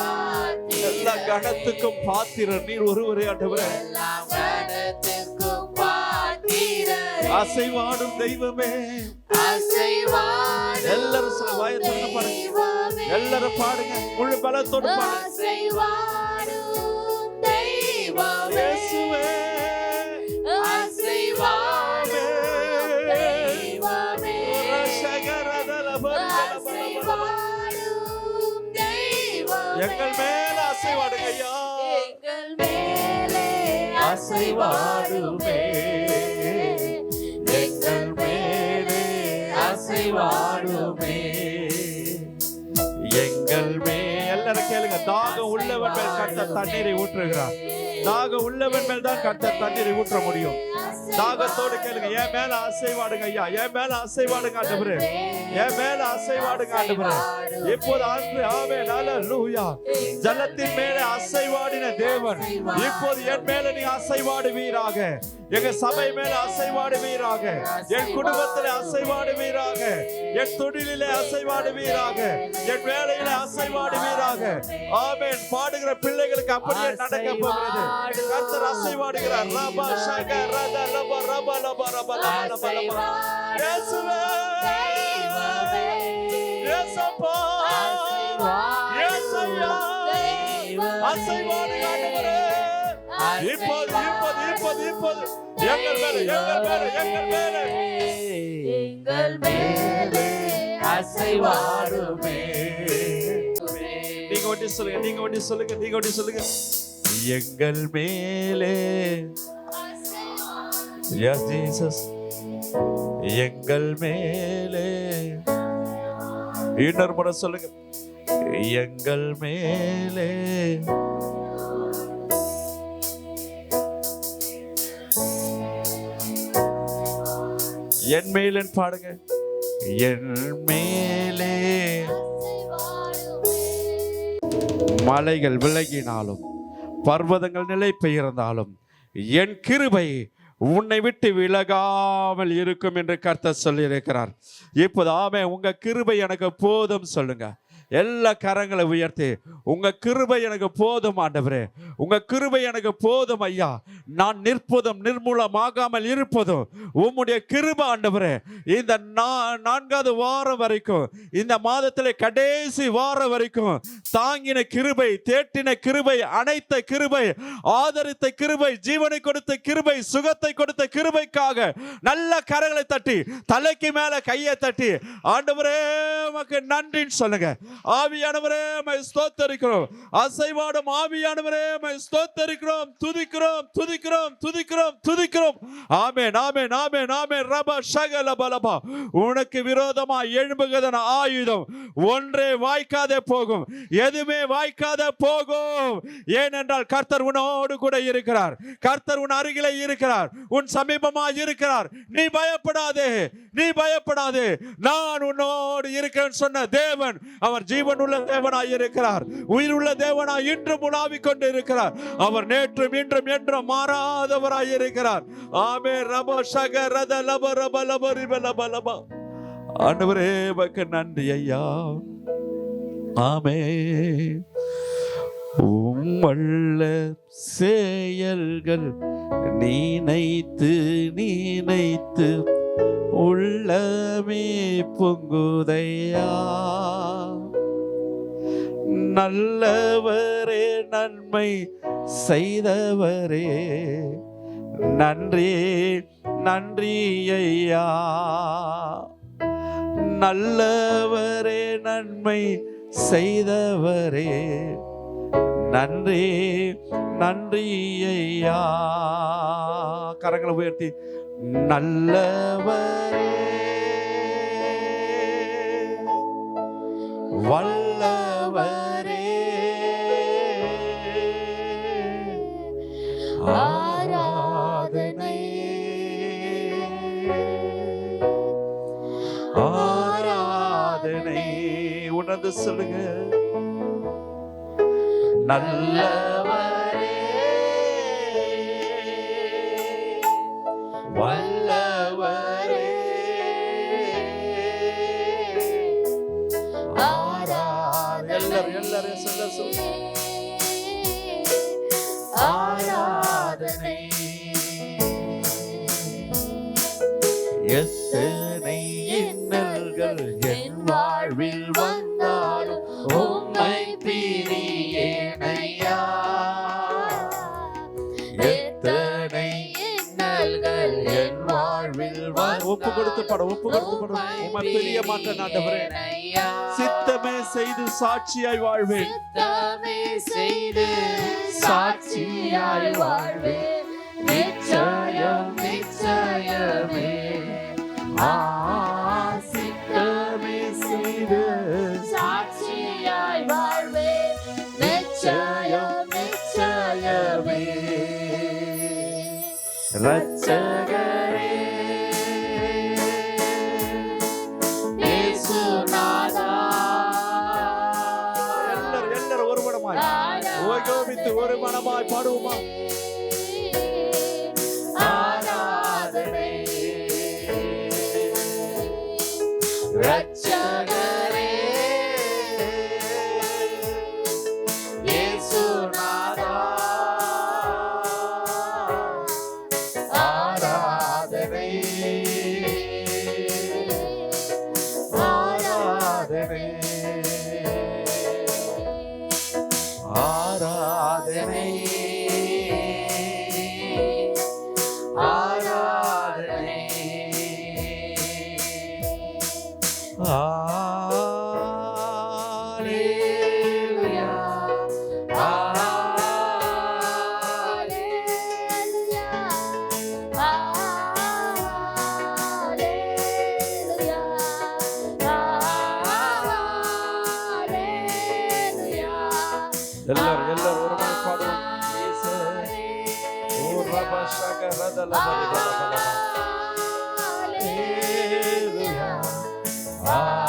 எல்லா கணத்துக்கும் பாத்திரர் நீர் ஒருவரே ஆண்டவரே. அசைவாடும் தெய்வமே எல்லாரும் சில வாயத்தோட பாடுங்க. எல்லாரும் பாடுங்க. முழு பலத்தோடு பாடுங்க. இயேசுவே எங்கள் மேல அசைவாடுகையா. எங்கள் மேலே அசைவாடுமே எங்கள் மேலே அசைவாடுமே எங்கள் மேல் எல்லாரும் கேளுங்க. தாகம் உள்ளவன் மேல் கர்த்தர் தண்ணீரை ஊற்றுகிறார். தாகம் உள்ளவன் மேல் தான் கர்த்தர் தண்ணீரை ஊற்ற முடியும். தாகத்தோடு கேளுங்க. என் மேல அசைவாடுங்க ஐயா. என் மேல அசைவாடுங்க ஆண்டவரே. என் மேல அசைவாடுங்க ஆண்டவரே. இப்போது ஆமென் ஹல்லேலூயா. ஜலத்தின் மேலே அசைவாடின தேவன் இப்போது என் மேல நீ அசைவாடுவீராக. எங்க சபை மேல அசைவாடுவீராக. என் குடும்பத்திலே அசைவாடுவீராக. என் தொழிலிலே அசைவாடுவீராக. என் வேலையிலே அசைவாடுவீராக. ஆமென். பாடுகிற பிள்ளைகளுக்கு அப்படியே நடக்க போகிறது. கர்த்தர் அசைவாடுகிறார். ரபா ஷக ரத ரப ரப இயேசுவே, இயேசப்பா, இயேசையா, அசைவாடுங்க ஆண்டவரே. இப்போது இப்போது இப்போது இப்போது எங்கள் மேலே எங்கள் மேலே எங்கள் மேலே எங்கள் மேலே அசைவாடுமே. நீங்க ஒட்டி சொல்லுங்க, நீங்க ஒட்டி சொல்லுங்க, நீங்க ஒட்டி சொல்லுங்க. எங்கள் மேலே, yes Jesus, எங்கள் மேலே. இன்னொரு முறை சொல்லுங்க, எங்கள் மேலே. என் மேலன் பாடுங்க. என் மேலே மலைகள் விலகினாலும் பர்வதங்கள் நிலை பெயர்ந்தாலும் என் கிருபை உன்னை விட்டு விலகாமல் இருக்கும் என்று கர்த்தர் சொல்லியிருக்கிறார். இப்போது ஆமே, உங்க கிருபை எனக்கு போதும் சொல்லுங்க. எல்லா கரங்களை உயர்த்தி, உங்க கிருபை எனக்கு போதும் ஆண்டவரே, உங்க கிருபை எனக்கு போதும் ஐயா. நான் நிற்பதும் நிர்மூலமாகாமல் இருப்பதும் உம்முடைய கிருபை ஆண்டவரே. இந்த 4வது வாரம் வரைக்கும், இந்த மாதத்திலே கடைசி வாரம் வரைக்கும் தாங்கின கிருபை, தேட்டின கிருபை, அனைத்த கிருபை, ஆதரித்த கிருபை, ஜீவனை கொடுத்த கிருபை, சுகத்தை கொடுத்த கிருபைக்காக நல்ல கரங்களை தட்டி, தலைக்கு மேல கையை தட்டி ஆண்டவரே உமக்கு நன்றின்னு சொல்லுங்க. ஆவியானவரே மை ஸ்தோத்திரிக்கிறோம். அசைவாடும் ஆவியானவரே மை ஸ்தோத்திரிக்கிறோம். துதிக்கிறோம் துதிக்கிறோம் துதிக்கிறோம் துதிக்கிறோம். ஆமென் ஆமென் ஆமென் ஆமென். ரப ஷகல பலபா. உனக்கு விரோதமா எழும்புகிறதான ஆயுதம் ஒன்றே வாய்க்காதே போகும், எதுவுமே வாய்க்காதே போகும். ஏனென்றால் கர்த்தர் உன்னோடு கூட இருக்கிறார். கர்த்தர் உன் அருகிலே இருக்கிறார், உன் சமீபமா இருக்கிறார். நீ பயப்படாதே, நீ பயப்படாதே. நான் உன்னோடு இருக்கிறேன் சொன்ன தேவன் அவர் ஜீவன் உள்ள தேவனாய் இருக்கிறார், உயிர் உள்ள தேவனாய் இன்றும் உலாவிக் கொண்டு இருக்கிறார். அவர் நேற்றும் இன்றும் என்றும் மாறாதவராய் இருக்கிறார். ஆமே ரப ஷக ரத லப ரப லப ரிப லப லப. ஆண்டவரே உமக்கு நன்றி ஐயா. ஆமே. உம்மல்ல செயல்கள் நினைத்து நினைத்து உள்ளமே பொங்குதையா. நல்லவரே நன்மை செய்தவரே நன்றி நன்றி ஐயா. நல்லவரே நன்மை செய்தவரே நன்றி நன்றி ஐயா. கரங்களை உயர்த்தி, நல்லவரே வல்லவரே ஆராதனை ஆராதனை. உணர்ந்து சொல்லுங்க, நல்லவரே வல்லவரே எல்லாரும் சொல்ல ஆராதனை. எத்தனை இன்னல்கள் என் வாழ்வில் வந்தாலும் உம்மை பிரியேனையா. எத்தனை இன்னல்கள் என் வாழ்வில் ஒப்பு கொடுத்து படம் ஒப்பு கொடுத்து படம். உம்மை பிரிய மாட்டேன் ஆண்டவரே. சித்தமே செய்து சாட்சியாய் வாழ்வேன், சித்தமே செய்து சாட்சியாய் வாழ்வேன். நிச்சயம் நிச்சயமே சித்தமே செய்து சாட்சியாய் வாழ்வேன். நிச்சயம் நிச்சயமே ரட்சகரே இயேசுநாதா. எல்லாரும் ஒரு மனமாய் ஓகோபித்து ஒரு மனமாய் பாடுவோமா. ஆராதனை Hallelujah. எல்லாரும் ஒரு முறை பாடுவோம். இயேசு. ஓ ரபா ஷகரத லபலபலபலப. Hallelujah. Hallelujah.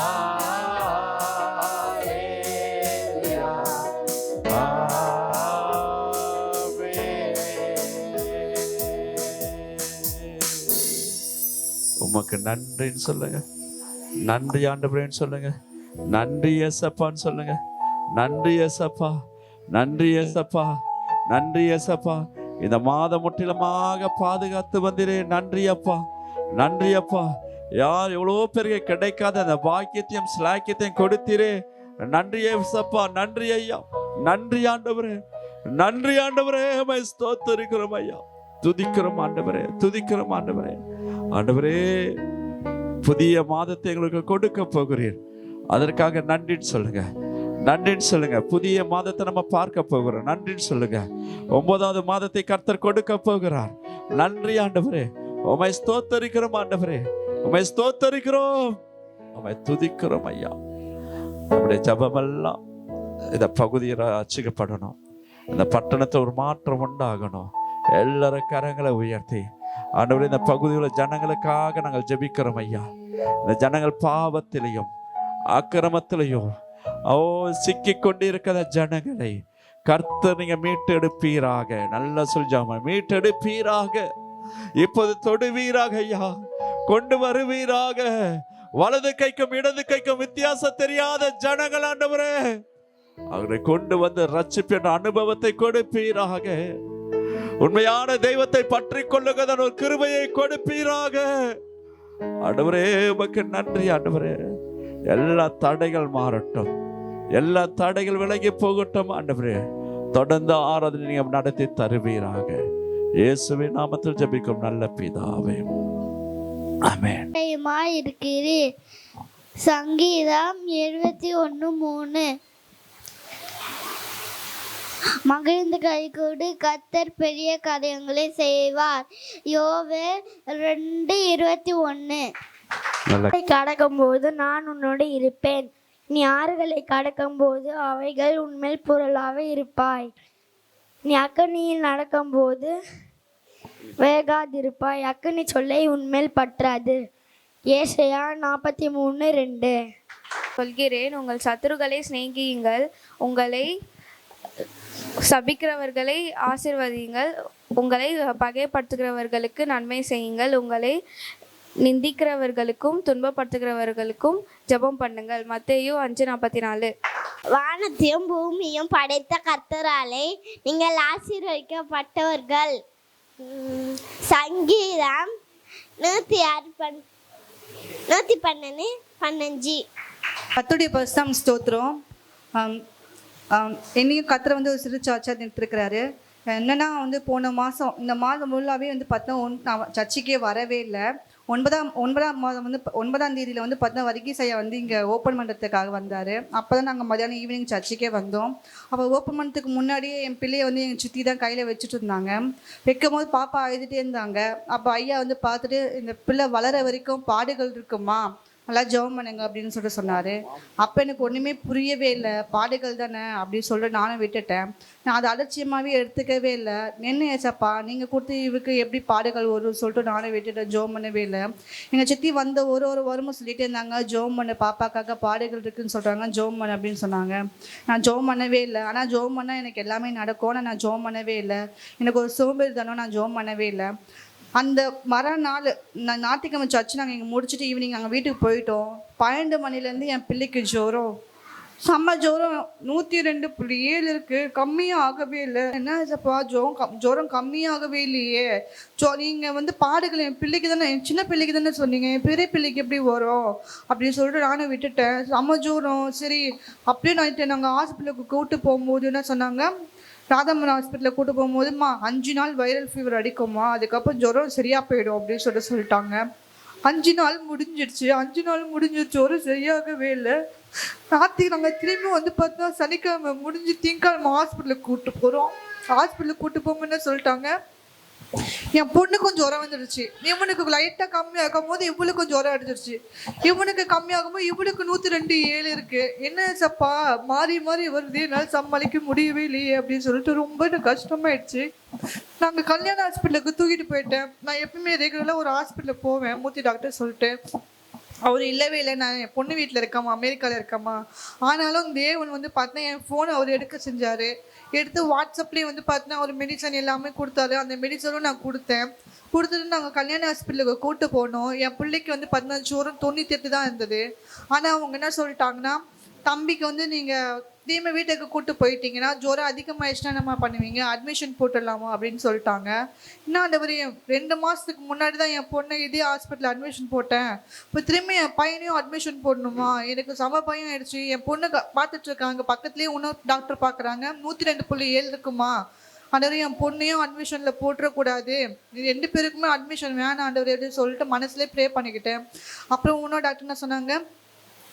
உமக்கு நன்றின்னு சொல்லுங்க. நன்றி ஆண்டவரேன்னு சொல்லுங்க. நன்றி ஏசப்பான்னு சொல்லுங்க. நன்றி ஏசப்பா, நன்றி ஏசப்பா, நன்றி ஏசப்பா. இந்த மாதம் முற்றிலுமாக பாதுகாத்து வந்தீரே, நன்றி அப்பா, நன்றி அப்பா. யார் எவ்வளோ பேருக்கு கிடைக்காத அந்த பாக்கியத்தையும் ஸ்லாக்கியத்தையும் கொடுத்தீரே, நன்றி ஏசப்பா, நன்றி ஐயா, நன்றி ஆண்டவரே, நன்றி ஆண்டவரே. ஸ்தோத்திரிக்கிறோம் ஐயா, துதிக்கிறோம் ஆண்டவரே, துதிக்கிறோம் ஆண்டவரே. ஆண்டவரே, புதிய மாதத்தை எங்களுக்கு கொடுக்க போகிறீர், அதற்காக நன்றின்னு சொல்லுங்க, நன்றின்னு சொல்லுங்க. புதிய மாதத்தை நம்ம பார்க்க போகிறோம், நன்றின்னு சொல்லுங்க. 9வது மாதத்தை கர்த்தர் கொடுக்க போகிறார். நன்றி ஆண்டவரே, உம்மை ஸ்தோத்தரிக்கிறோம் ஆண்டவரே, உம்மை ஸ்தோத்தரிக்கிறோம், உம்மை துதிக்கிறோம் ஐயா. நம்முடைய ஜபமெல்லாம் இந்த பகுதியில் அச்சிக்கப்படணும், இந்த பட்டணத்தை ஒரு மாற்றம் உண்டாகணும். எல்லாரும் கரங்களை உயர்த்தி ஆண்டவரே, இந்த பகுதியில் ஜனங்களுக்காக நாங்கள் ஜெபிக்கிறோம் ஐயா. இந்த ஜனங்கள் பாவத்திலையும் அக்கிரமத்திலையும் சிக்கி கொண்டிருக்கிற ஜனங்களை கர்த்தர் நீங்க மீட்டெடுப்பீராக. நல்ல சொல்ஜாம, மீட்டெடுப்பீராக. இப்போது தொடுவீராக ஐயா, கொண்டு வருவீராக. வலது கைக்கும் இடது கைக்கும் வித்தியாசம் தெரியாத ஜனங்கள் ஆண்டவரே, அவரை கொண்டு வந்து ரட்சிப்பின் அனுபவத்தை கொடுப்பீராக. உண்மையான தெய்வத்தை பற்றி கொள்ளுகிறதன் ஒரு கிருபையை கொடுப்பீராக. ஆண்டவரே, உமக்கு நன்றி ஆண்டவரே. எல்லா தடைகள் மாறட்டும், எல்லா தடைகள் விலகி போகட்டும் ஆண்டவரே. தொடர்ந்து ஆராதனை நீங்க நடத்தி தருவீராக. இயேசுவின் நாமத்தில் ஜெபிக்கும் நல்ல பிதாவே, ஆமென். இருக்கிறீர். சங்கீதம் 71:3. மகிழ்ந்து கைகூடு, கர்த்தர் பெரிய காரியங்களை செய்வார். யோவேல் 2:21. கடக்கும்போது நான் உன்னோடு இருப்பேன், நீ ஆறுகளை கடக்கும்போது அவைகள் உன்மேல் புரளாக இருப்பாய். நீ அக்கனியில் நடக்கும்போது வேகாதிருப்பாய், அக்கனி சொல்லை உன்மேல் பற்றாது. ஏசாயா 43:2. சொல்கிறேன், உங்கள் சத்துருக்களை சிநேகியுங்கள், உங்களை சபிக்கிறவர்களை ஆசீர்வதியுங்கள், உங்களை பகைப்படுத்துகிறவர்களுக்கு நன்மை செய்யுங்கள், உங்களை நிந்திக்கிறவர்களுக்கும் துன்பப்படுத்துகிறவர்களுக்கும் ஜெபம் பண்ணுங்கள். மத்தேயு 5:44. வானத்தையும் பூமியும் படைத்த கர்த்தராலே நீங்கள் ஆசீர்வதிக்கப்பட்டவர்கள். சங்கீதம் 112:15. கர்த்தருடைய பரிசுத்தம் ஸ்தோத்திரம். என்னையும் கர்த்தர் வந்து ஒரு சிறு சர்ச்சா நின்றுருக்கிறாரு. என்னன்னா வந்து போன மாதம், இந்த மாதம் ஃபுல்லாகவே வந்து பார்த்தா நான் சர்ச்சுக்கே வரவே இல்லை. 9ஆம் மாதம் வந்து 9ஆம் தேதியில் வந்து பார்த்தா வரிகீசையா வந்து இங்கே ஓப்பன் பண்ணுறதுக்காக வந்தார். அப்போ தான் நாங்கள் மதியானம் ஈவினிங் சர்ச்சுக்கே வந்தோம். அப்போ ஓப்பன் பண்ணுறதுக்கு முன்னாடியே என் பிள்ளையை வந்து எங்கள் சுற்றி தான் கையில் வச்சுட்டு இருந்தாங்க. வைக்கும் போது பாப்பா அழுதுகிட்டே இருந்தாங்க. அப்போ ஐயா வந்து பார்த்துட்டு, இந்த பிள்ளை வளர வரைக்கும் பாடுகள் இருக்குமா, நல்லா ஜெபம் பண்ணுங்க அப்படின்னு சொல்லிட்டு சொன்னார். அப்போ எனக்கு ஒன்றுமே புரியவே இல்லை. பாடுகள் தானே அப்படின்னு சொல்லிட்டு நானும் விட்டுட்டேன். நான் அதை அலட்சியமாகவே எடுத்துக்கவே இல்லை. என்ன ஏசப்பா நீங்கள் கொடுத்து இவருக்கு எப்படி பாடுகள் வரும்னு சொல்லிட்டு நானும் விட்டுட்டேன், ஜெபம் பண்ணவே இல்லை. எங்கள் சித்தி வந்த ஒரு வாரமும் சொல்லிகிட்டே இருந்தாங்க, ஜெபம் பண்ண, பாப்பாக்காக பாடுகள் இருக்குதுன்னு சொல்கிறாங்க, ஜெபம் பண்ண அப்படின்னு சொன்னாங்க. நான் ஜெபம் பண்ணவே இல்லை. ஆனால் ஜெபம் பண்ணால் எனக்கு எல்லாமே நடக்கும். ஆனால் நான் ஜெபம் பண்ணவே இல்லை. எனக்கு ஒரு சோம்பேறி தானோ, நான் ஜெபம் பண்ணவே இல்லை. அந்த மறுநாள் ஞாயிற்றுக்கிழமை சர்ச்சு நாங்கள் இங்கே முடிச்சுட்டு ஈவினிங் நாங்கள் வீட்டுக்கு போயிட்டோம். 12 மணிலேருந்து என் பிள்ளைக்கு ஜுரம், செம்ம ஜுரம், 102.7 இருக்குது, கம்மியாக ஆகவே இல்லை. என்ன ஆச்சப்பா, ஜுரம் கம்மியாகவே இல்லையே. நீங்கள் வந்து பாடுகள் என் பிள்ளைக்கு தானே, என் சின்ன பிள்ளைக்கு தானே சொன்னீங்க, என் பெரிய பிள்ளைக்கு எப்படி வரும் அப்படின்னு சொல்லிட்டு நானும் விட்டுட்டேன். செம்ம ஜுரம். சரி அப்படியே நான் நாங்கள் ஹாஸ்பிட்டலுக்கு கூப்பிட்டு போகும்போது என்ன சொன்னாங்க, ராதாமன் ஹாஸ்பிட்டலில் கூட்டு போகும்போதுமா 5 நாள் வைரல் ஃபீவர் அடிக்குமா, அதுக்கப்புறம் ஜுரம் சரியாக போயிடும் அப்படின்னு சொல்லிட்டாங்க. 5 நாள் முடிஞ்சிடுச்சு. 5 நாள் முடிஞ்சிருச்சு, ஒரு சரியாகவே இல்லை. ராத்திரி நாங்கள் திரும்பி வந்து பார்த்தா சனிக்கிழமை முடிஞ்சு திங்கக்கிழமை ஹாஸ்பிட்டலுக்கு கூப்பிட்டு போகிறோம். ஹாஸ்பிட்டலுக்கு கூப்பிட்டு போங்கன்னு சொல்லிட்டாங்க. என் பொண்ணுக்கும் ஜுரம் வந்துடுச்சு. இவனுக்கு லைட்டாக கம்மியாகும் போது இவளுக்கும் ஜுரம் அடிச்சிருச்சு. இவனுக்கு கம்மியாகும்போது இவனுக்கு 102.7 இருக்கு. என்ன சப்பா மாறி மாறி வருது, என்னால் சமாளிக்க முடியவே இல்லையே அப்படின்னு சொல்லிட்டு ரொம்ப எனக்கு கஷ்டமாயிடுச்சு. நாங்கள் கல்யாண ஹாஸ்பிட்டலுக்கு தூக்கிட்டு போயிட்டேன். நான் எப்பவுமே ரெகுலராக ஒரு ஹாஸ்பிட்டலுக்கு போவேன் மூர்த்தி டாக்டர் சொல்லிட்டு. அவர் இல்லவே இல்லை, நான் என் பொண்ணு வீட்டில் இருக்கம்மா, அமெரிக்காவில் இருக்கம்மா. ஆனாலும் தேவன் வந்து பார்த்தா என் ஃபோனை அவர் எடுக்க செஞ்சார். எடுத்து வாட்ஸ்அப்லேயே வந்து பார்த்தீங்கன்னா ஒரு மெடிசன் எல்லாமே கொடுத்தாரு. அந்த மெடிசனும் நான் கொடுத்துட்டு நாங்கள் கல்யாண ஹாஸ்பிட்டலுக்கு கூப்பிட்டு போனோம். என் பிள்ளைக்கு வந்து பார்த்தீங்கன்னா ஜுரம் 98 தான் இருந்தது. ஆனால் அவங்க என்ன சொல்லிட்டாங்கன்னா, தம்பிக்கு வந்து நீங்கள் திரும்ப வீட்டுக்கு கூப்பிட்டு போயிட்டீங்கன்னா ஜுரம் அதிகமாகிடுச்சுன்னா நம்ம பண்ணுவீங்க, அட்மிஷன் போட்டுடலாமா அப்படின்னு சொல்லிட்டாங்க. இன்னும் அந்த ஒரு 2 மாதத்துக்கு முன்னாடி தான் என் பொண்ணை இதே ஹாஸ்பிட்டலில் அட்மிஷன் போட்டேன். இப்போ திரும்பி என் பையனையும் அட்மிஷன் போடணுமா? எனக்கு செம பையன் ஆயிடுச்சு. என் பொண்ணு பார்த்துட்டு இருக்காங்க, பக்கத்துலேயே இன்னொரு டாக்டர் பார்க்குறாங்க, 102.7 இருக்குமா. ஆண்டவரே என் பொண்ணையும் அட்மிஷனில் போட்டுறக்கூடாது, 2 பேருக்குமே அட்மிஷன் வேணாம் ஆண்டவரே அப்படின்னு சொல்லிட்டு மனசுலேயே ப்ரே பண்ணிக்கிட்டேன். அப்புறம் இன்னொரு டாக்டர் என்ன சொன்னாங்க,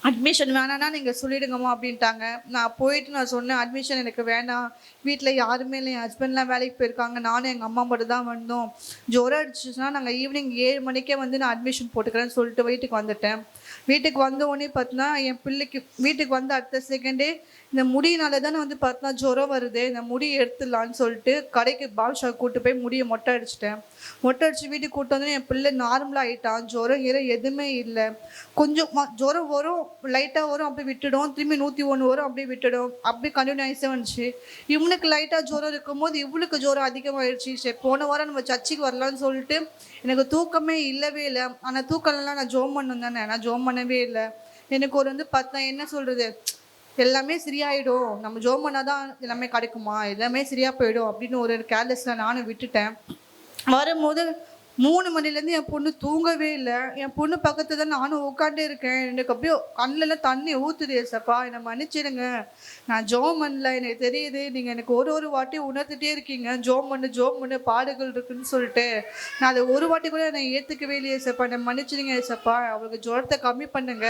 அட்மிஷன் வேணான்னா நீங்கள் சொல்லிவிடுங்கம்மா அப்படின்ட்டாங்க. நான் போயிட்டு நான் சொன்னேன், அட்மிஷன் எனக்கு வேணாம், வீட்டில் யாருமே இல்லை, என் ஹஸ்பண்ட்லாம் வேலைக்கு போயிருக்காங்க, நானும் எங்கள் அம்மா மட்டும் தான் வந்தோம். ஜுரம் அடிச்சிச்சுன்னா நாங்கள் ஈவினிங் 7 மணிக்கே வந்து நான் அட்மிஷன் போட்டுக்கிறேன்னு சொல்லிட்டு வீட்டுக்கு வந்துட்டேன். வீட்டுக்கு வந்த உடனே பார்த்தீங்கன்னா என் பிள்ளைக்கு வீட்டுக்கு வந்து அடுத்த செகண்டே இந்த முடியினால தானே வந்து பார்த்தீங்கன்னா ஜுரம் வருது, இந்த முடி எடுத்துடலான்னு சொல்லிட்டு கடைக்கு பால்ஷா கூப்பிட்டு போய் முடியை மொட்டை அடிச்சிட்டேன். மொட்டை அடித்து வீட்டுக்கு கூப்பிட்டு வந்து என் பிள்ளை நார்மலாக ஆகிட்டான். ஜுரம் எதுவுமே இல்லை. கொஞ்சம் ஜுரம் வரும், லைட்டாக வரும், அப்படியே விட்டுடும், திரும்பி 101 வரும், அப்படியே விட்டுடும், அப்படியே கண்டினியூ ஆகிட்டே வந்துச்சு. இவனுக்கு லைட்டாக ஜுரம் இருக்கும் போது இவளுக்கு ஜுரம் அதிகமாகிடுச்சு. சரி போன வாரம் நம்ம சர்ச்சுக்கு வரலான்னு சொல்லிட்டு எனக்கு தூக்கமே இல்லவே இல்லை. ஆனால் தூக்கம்லாம் நான் ஜோம் பண்ணணும் தானே, நான் ஜோம் பண்ணவே இல்லை. எனக்கு ஒரு வந்து பார்த்தா என்ன சொல்கிறது, எல்லாமே சரியாயிடும், நம்ம ஜோம் பண்ணாதான் எல்லாமே கிடைக்குமா, எல்லாமே சரியாக போயிடும் அப்படின்னு ஒரு கேர்லெஸ்ஸில் நானும் விட்டுட்டேன். வரும்போது 3 மணிலேருந்து என் பொண்ணு தூங்கவே இல்லை. என் பொண்ணு பக்கத்தில் தான் நானும் உட்காண்டே இருக்கேன். எனக்கு அப்படியே கண்ணிலலாம் தண்ணி ஊற்றுது. ஏசப்பா என்னை மன்னிச்சிடுங்க, நான் ஜோம் பண்ணல, எனக்கு தெரியுது, நீங்கள் எனக்கு ஒரு வாட்டி உணர்த்துட்டே இருக்கீங்க, ஜோம் பண்ணு பாடுகள் இருக்குன்னு சொல்லிட்டு. நான் அதை ஒரு வாட்டி கூட என்னை ஏற்றுக்கவே இல்லையே ஏசப்பா, என்னை மன்னிச்சிடுங்க ஏசப்பா, அவளுக்கு ஜுரத்தை கம்மி பண்ணுங்க,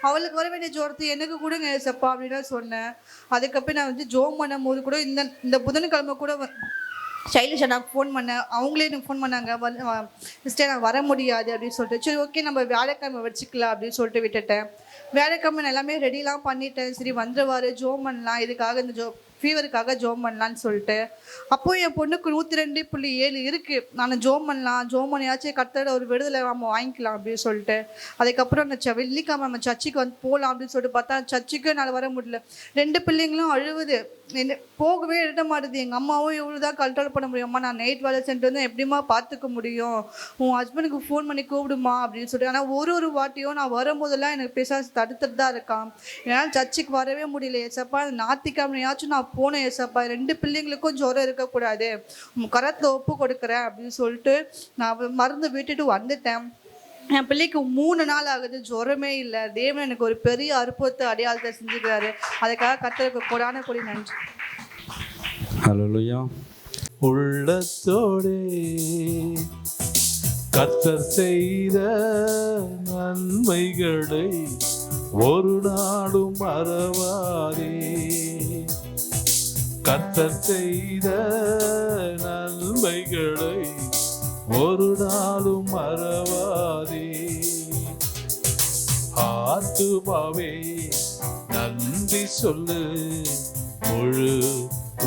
அவளுக்கு வர வேண்டிய ஜுரத்தை எனக்கு கொடுங்க ஏசப்பா அப்படின்னு சொன்னேன். அதுக்கப்புறம் நான் வந்து ஜோம் பண்ணும் போது கூட இந்த புதன்கிழமை கூட சைலிஷா நான் ஃபோன் பண்ணேன். அவங்களே எனக்கு ஃபோன் பண்ணாங்க, சிஸ்டர் நான் வர முடியாது அப்படின்னு சொல்லிட்டு. சரி ஓகே நம்ம வியாழக்கிழமை வச்சுக்கலாம் அப்படின்னு சொல்லிட்டு விட்டுட்டேன். வியாழக்கிழமை எல்லாமே ரெடிலாம் பண்ணிட்டேன். சரி வந்துடுவார், ஜோம் பண்ணலாம், இதுக்காக இந்த ஃபீவருக்காக ஜோம் பண்ணலான்னு சொல்லிட்டு. அப்போது என் பொண்ணுக்கு 102.7 இருக்குது. நான் ஜோம் பண்ணியாச்சும் கர்த்தரோட ஒரு விடுதலை நம்ம வாங்கிக்கலாம் அப்படின்னு சொல்லிட்டு. அதுக்கப்புறம் அந்த வெள்ளிக்கிழமை நம்ம சர்ச்சுக்கு வந்து போகலாம் அப்படின்னு சொல்லிட்டு பார்த்தா சர்ச்சுக்கு என்னால் வர முடியல. 2 பிள்ளைங்களும் அழுவுது, போகவே எழுத மாட்டுது. எங்கள் அம்மாவும் எவ்வளோ தான் கண்ட்ரோல் பண்ண முடியும்மா, நான் நைட் வேலை சென்று வந்து எப்படிமா பார்த்துக்க முடியும், உன் ஹஸ்பண்டுக்கு ஃபோன் பண்ணி கூப்பிடுமா அப்படின்னு சொல்லிட்டு. ஆனால் ஒரு வாட்டியும் நான் வரும்போதெல்லாம் எனக்கு பிசாசு தடுத்துட்டு தான் இருக்கான். என்னால் சர்ச்சுக்கு வரவே முடியல ஏசப்பா, நாத்திக்கிழமையாச்சும் நான் போனேன் ஏசப்பா, 2 பிள்ளைங்களுக்கும் ஜுரம் இருக்கக்கூடாது, கரத்தில் ஒப்பு கொடுக்குறேன் அப்படின்னு சொல்லிட்டு நான் மருந்து விட்டுட்டு வந்துட்டேன். என் பிள்ளைக்கு 3 நாள் ஆகுது, ஜுரமே இல்லை. தேவன் எனக்கு ஒரு பெரிய அற்புதத்தை அடையாளத்தை செஞ்சுக்கிறாரு. அதுக்காக கர்த்தருக்கு கொடான கொடி நன்றி. ஹல்லேலூயா. உள்ளத்தோடே கர்த்தர் செய்த நன்மைகளை ஒரு நாளும் மறவாதே. கர்த்தர் செய்த நன்மைகளை ஒரு நாளும் மறவாதே. ஆத்துமாவே நன்றி சொல்லு முழு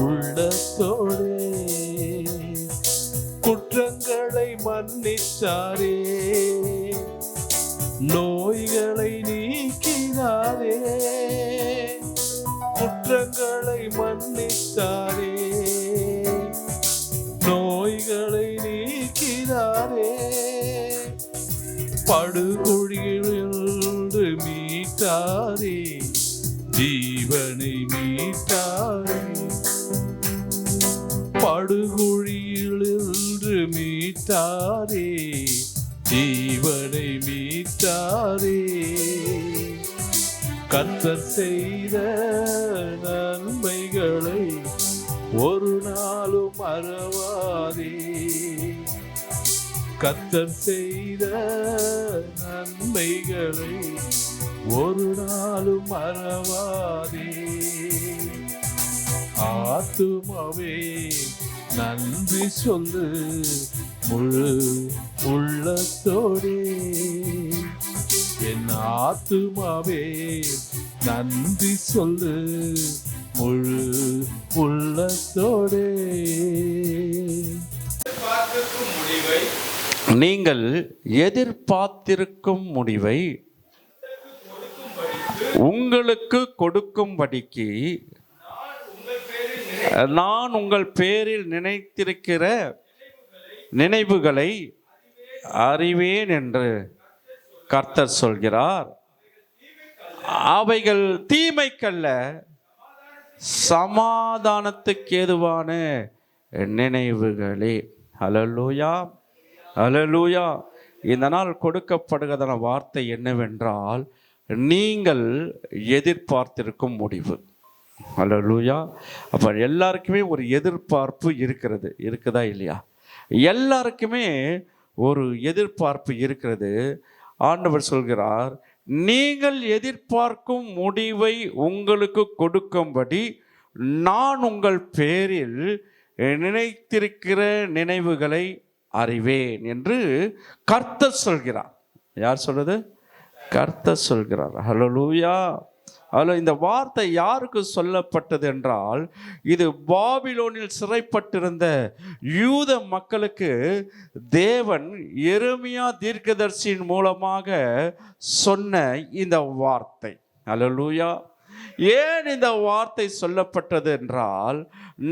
உள்ளத்தோடே. குற்றங்களை மன்னித்தாரே, நோய்களை நீக்கினாரே. குற்றங்களை மன்னித்தாரே, நோய்களை நீக்கினாரே. படுகொழியிலிருந்து மீட்டாரே, ஜீவனை மீட்டாரே. படுகொழியிலிருந்து மீட்டாரே, ஜீவனை மீட்டாரே. கர்த்தர் செய்த நன்மைகளை ஒரு நாளும் மறவாதே. கர்த்தர் செய்த நன்மைகளை ஒரு நாளும் மறவாதே. ஆத்துமாவே நன்றி சொல்லு முழு உள்ளத்தோடே. என் ஆத்துமாவே நன்றி சொல்லு முழு உள்ளத்தோடே. நீங்கள் எதிர்பார்த்திருக்கும் முடிவை உங்களுக்கு கொடுக்கும்படிக்கு நான் உங்கள் பேரில் நினைத்திருக்கிற நினைவுகளை அறிவேன் என்று கர்த்தர் சொல்கிறார். அவைகள் தீமைக்கல்ல, சமாதானத்துக்கு ஏதுவான நினைவுகளே. ஹல்லேலூயா, ஹல்லேலூயா. இந்த நாள் கொடுக்கப்படுகிறதான வார்த்தை என்னவென்றால், நீங்கள் எதிர்பார்த்திருக்கும் முடிவு. ஹல்லேலூயா. அப்போ எல்லாருக்குமே ஒரு எதிர்பார்ப்பு இருக்கிறது, இருக்குதா இல்லையா? எல்லாருக்குமே ஒரு எதிர்பார்ப்பு இருக்கிறது. ஆண்டவர் சொல்கிறார், நீங்கள் எதிர்பார்க்கும் முடிவை உங்களுக்கு கொடுக்கும்படி நான் உங்கள் பேரில் நினைத்திருக்கிற நினைவுகளை அறிவேன் என்று கர்த்தர் சொல்கிறார். யார் சொல்றது? கர்த்தர் சொல்கிறார். ஹல்லேலூயா. அதில் இந்த வார்த்தை யாருக்கு சொல்லப்பட்டது என்றால், இது பாபிலோனில் சிறைப்பட்டிருந்த யூத மக்களுக்கு தேவன் எரேமியா தீர்க்கதரிசியின் மூலமாக சொன்ன இந்த வார்த்தை. ஹல்லேலூயா. ஏன் இந்த வார்த்தை சொல்லப்பட்டது என்றால்,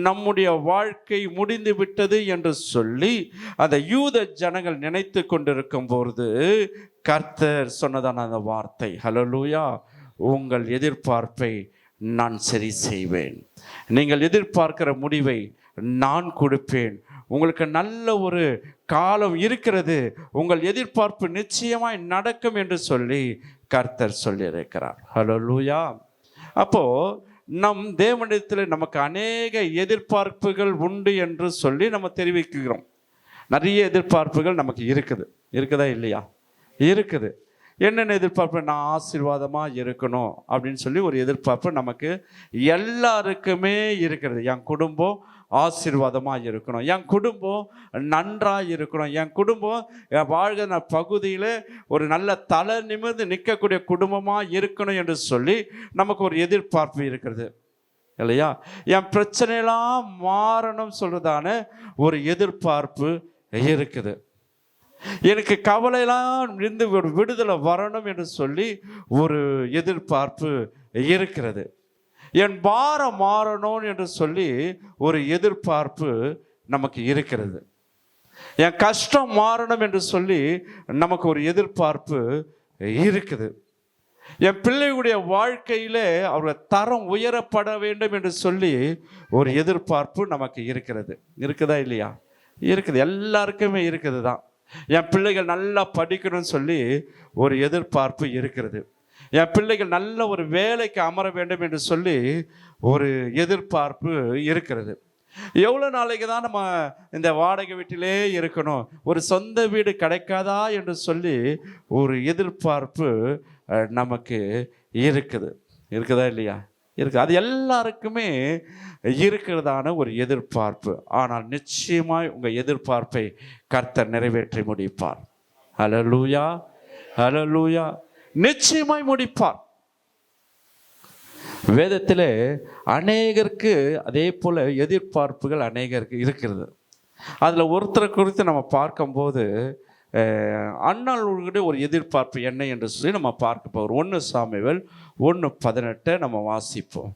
நம்முடைய வாழ்க்கை முடிந்து விட்டது என்று சொல்லி அந்த யூத ஜனங்கள் நினைத்து கொண்டிருக்கும் பொழுது கர்த்தர் சொன்னதான அந்த வார்த்தை. ஹல்லேலூயா. உங்கள் எதிர்பார்ப்பை நான் சரி செய்வேன். நீங்கள் எதிர்பார்க்கிற முடிவை நான் கொடுப்பேன். உங்களுக்கு நல்ல ஒரு காலம் இருக்கிறது, உங்கள் எதிர்பார்ப்பு நிச்சயமாய் நடக்கும் என்று சொல்லி கர்த்தர் சொல்லியிருக்கிறார். ஹல்லேலூயா. அப்போ நம் தேவனிடத்தில் நமக்கு அநேக எதிர்பார்ப்புகள் உண்டு என்று சொல்லி நம்ம தெரிவிக்கிறோம். நிறைய எதிர்பார்ப்புகள் நமக்கு இருக்குது, இருக்குதா இல்லையா? இருக்குது. என்னென்ன எதிர்பார்ப்பு? நான் ஆசீர்வாதமாக இருக்கணும் அப்படின்னு சொல்லி ஒரு எதிர்பார்ப்பு நமக்கு எல்லாருக்குமே இருக்கிறது. என் குடும்பம் ஆசீர்வாதமாக இருக்கணும், என் குடும்பம் நன்றாக இருக்கணும், என் குடும்பம் வாழ்கிற பகுதியில் ஒரு நல்ல தலை நிமிர்ந்து நிற்கக்கூடிய குடும்பமாக இருக்கணும் என்று சொல்லி நமக்கு ஒரு எதிர்பார்ப்பு இருக்கிறது இல்லையா? என் பிரச்சனையெல்லாம் மாறணும் சொல்கிறதான ஒரு எதிர்பார்ப்பு இருக்குது. எனக்கு கவலையெல்லாம் இருந்து ஒரு விடுதலை வரணும் என்று சொல்லி ஒரு எதிர்பார்ப்பு இருக்கிறது. என் பாரம் மாறணும் என்று சொல்லி ஒரு எதிர்பார்ப்பு நமக்கு இருக்கிறது. என் கஷ்டம் மாறணும் என்று சொல்லி நமக்கு ஒரு எதிர்பார்ப்பு இருக்குது. என் பிள்ளைகளுடைய வாழ்க்கையில அவருடைய தரம் உயரப்பட வேண்டும் என்று சொல்லி ஒரு எதிர்பார்ப்பு நமக்கு இருக்கிறது. இருக்குதா இல்லையா? இருக்குது. எல்லாருக்குமே இருக்குது தான். என் பிள்ளைகள் நல்லா படிக்கணும்னு சொல்லி ஒரு எதிர்பார்ப்பு இருக்கிறது. என் பிள்ளைகள் நல்ல ஒரு வேலைக்கு அமர வேண்டும் என்று சொல்லி ஒரு எதிர்பார்ப்பு இருக்கிறது. எவ்வளோ நாளைக்கு தான் நம்ம இந்த வாடகை வீட்டிலே இருக்கணும், ஒரு சொந்த வீடு கிடைக்காதா என்று சொல்லி ஒரு எதிர்பார்ப்பு நமக்கு இருக்குது. இருக்குதா இல்லையா? இருக்குது. அது எல்லாருக்குமே இருக்கிறதான ஒரு எதிர்பார்ப்பு. ஆனால் நிச்சயமாய் உங்கள் எதிர்பார்ப்பை கர்த்தர் நிறைவேற்றி முடிப்பார். ஹல்லேலூயா, ஹல்லேலூயா. நிச்சயமாய் முடிப்பார். வேதத்தில் அநேகருக்கு அதே போல் எதிர்பார்ப்புகள் அநேகருக்கு இருக்கிறது. அதில் ஒருத்தரை குறித்து நம்ம பார்க்கும்போது அன்னாளுடைய ஒரு எதிர்பார்ப்பு என்ன என்று சொல்லி நம்ம பார்க்க போகிறோம். 1 சாமுவேல் 1:18 நம்ம வாசிப்போம்.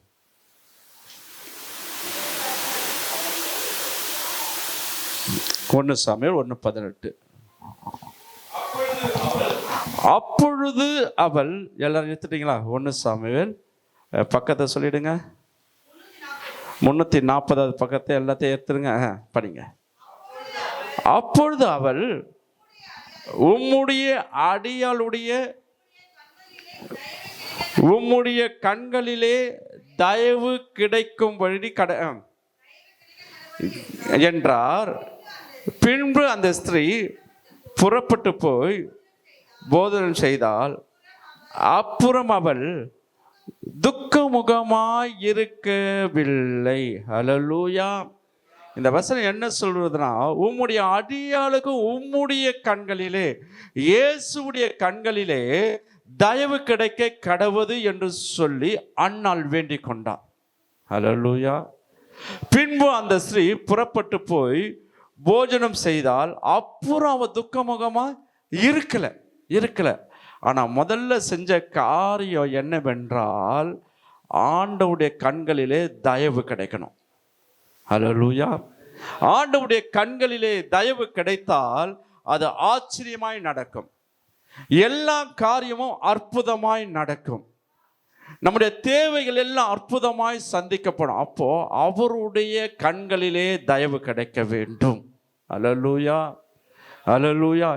சாமுவேல் 1:18. அப்பொழுது அவள், எல்லாரும் எடுத்துட்டீங்களா? 1 சாமுவேல் பக்கத்தை சொல்லிடுங்க. 340 பக்கத்தை எல்லாத்தையும் எடுத்துருங்க, படிங்க. அப்பொழுது அவள் உம்முடைய அடியாளுடைய உம்முடைய கண்களிலே தயவு கிடைக்கும்படி என்றார். பின்பு அந்த ஸ்திரீ புறப்பட்டு போய் போதனம் செய்தால் அப்புறம் அவள் துக்கமுகமாய் இருக்கவில்லை. ஹல்லேலூயா. இந்த வசனம் என்ன சொல்றதுன்னா, உம்முடைய அடியாளுக்கு உம்முடைய கண்களிலே, இயேசுடைய கண்களிலே தயவு கிடைக்க கடவுது என்று சொல்லி அன்னாள் வேண்டிக் கொண்டார். ஹல்லேலூயா. பின்பு அந்த ஸ்திரீ புறப்பட்டு போய் போஜனம் செய்தால் அப்புறம் அவ துக்கமுகமா இருக்கல. ஆனா முதல்ல செஞ்ச காரியம் என்னவென்றால், ஆண்டவருடைய கண்களிலே தயவு கிடைக்கணும். ஹல்லேலூயா. ஆண்டவருடைய கண்களிலே தயவு கிடைத்தால் அது ஆச்சரியமாய் நடக்கும். எல்லா காரியமும் அற்புதமாய் நடக்கும். நம்முடைய தேவைகள் எல்லாம் அற்புதமாய் சந்திக்கப்படும். அப்போ அவருடைய கண்களிலே தயவு கிடைக்க வேண்டும். ஹல்லேலூயா, ஹல்லேலூயா.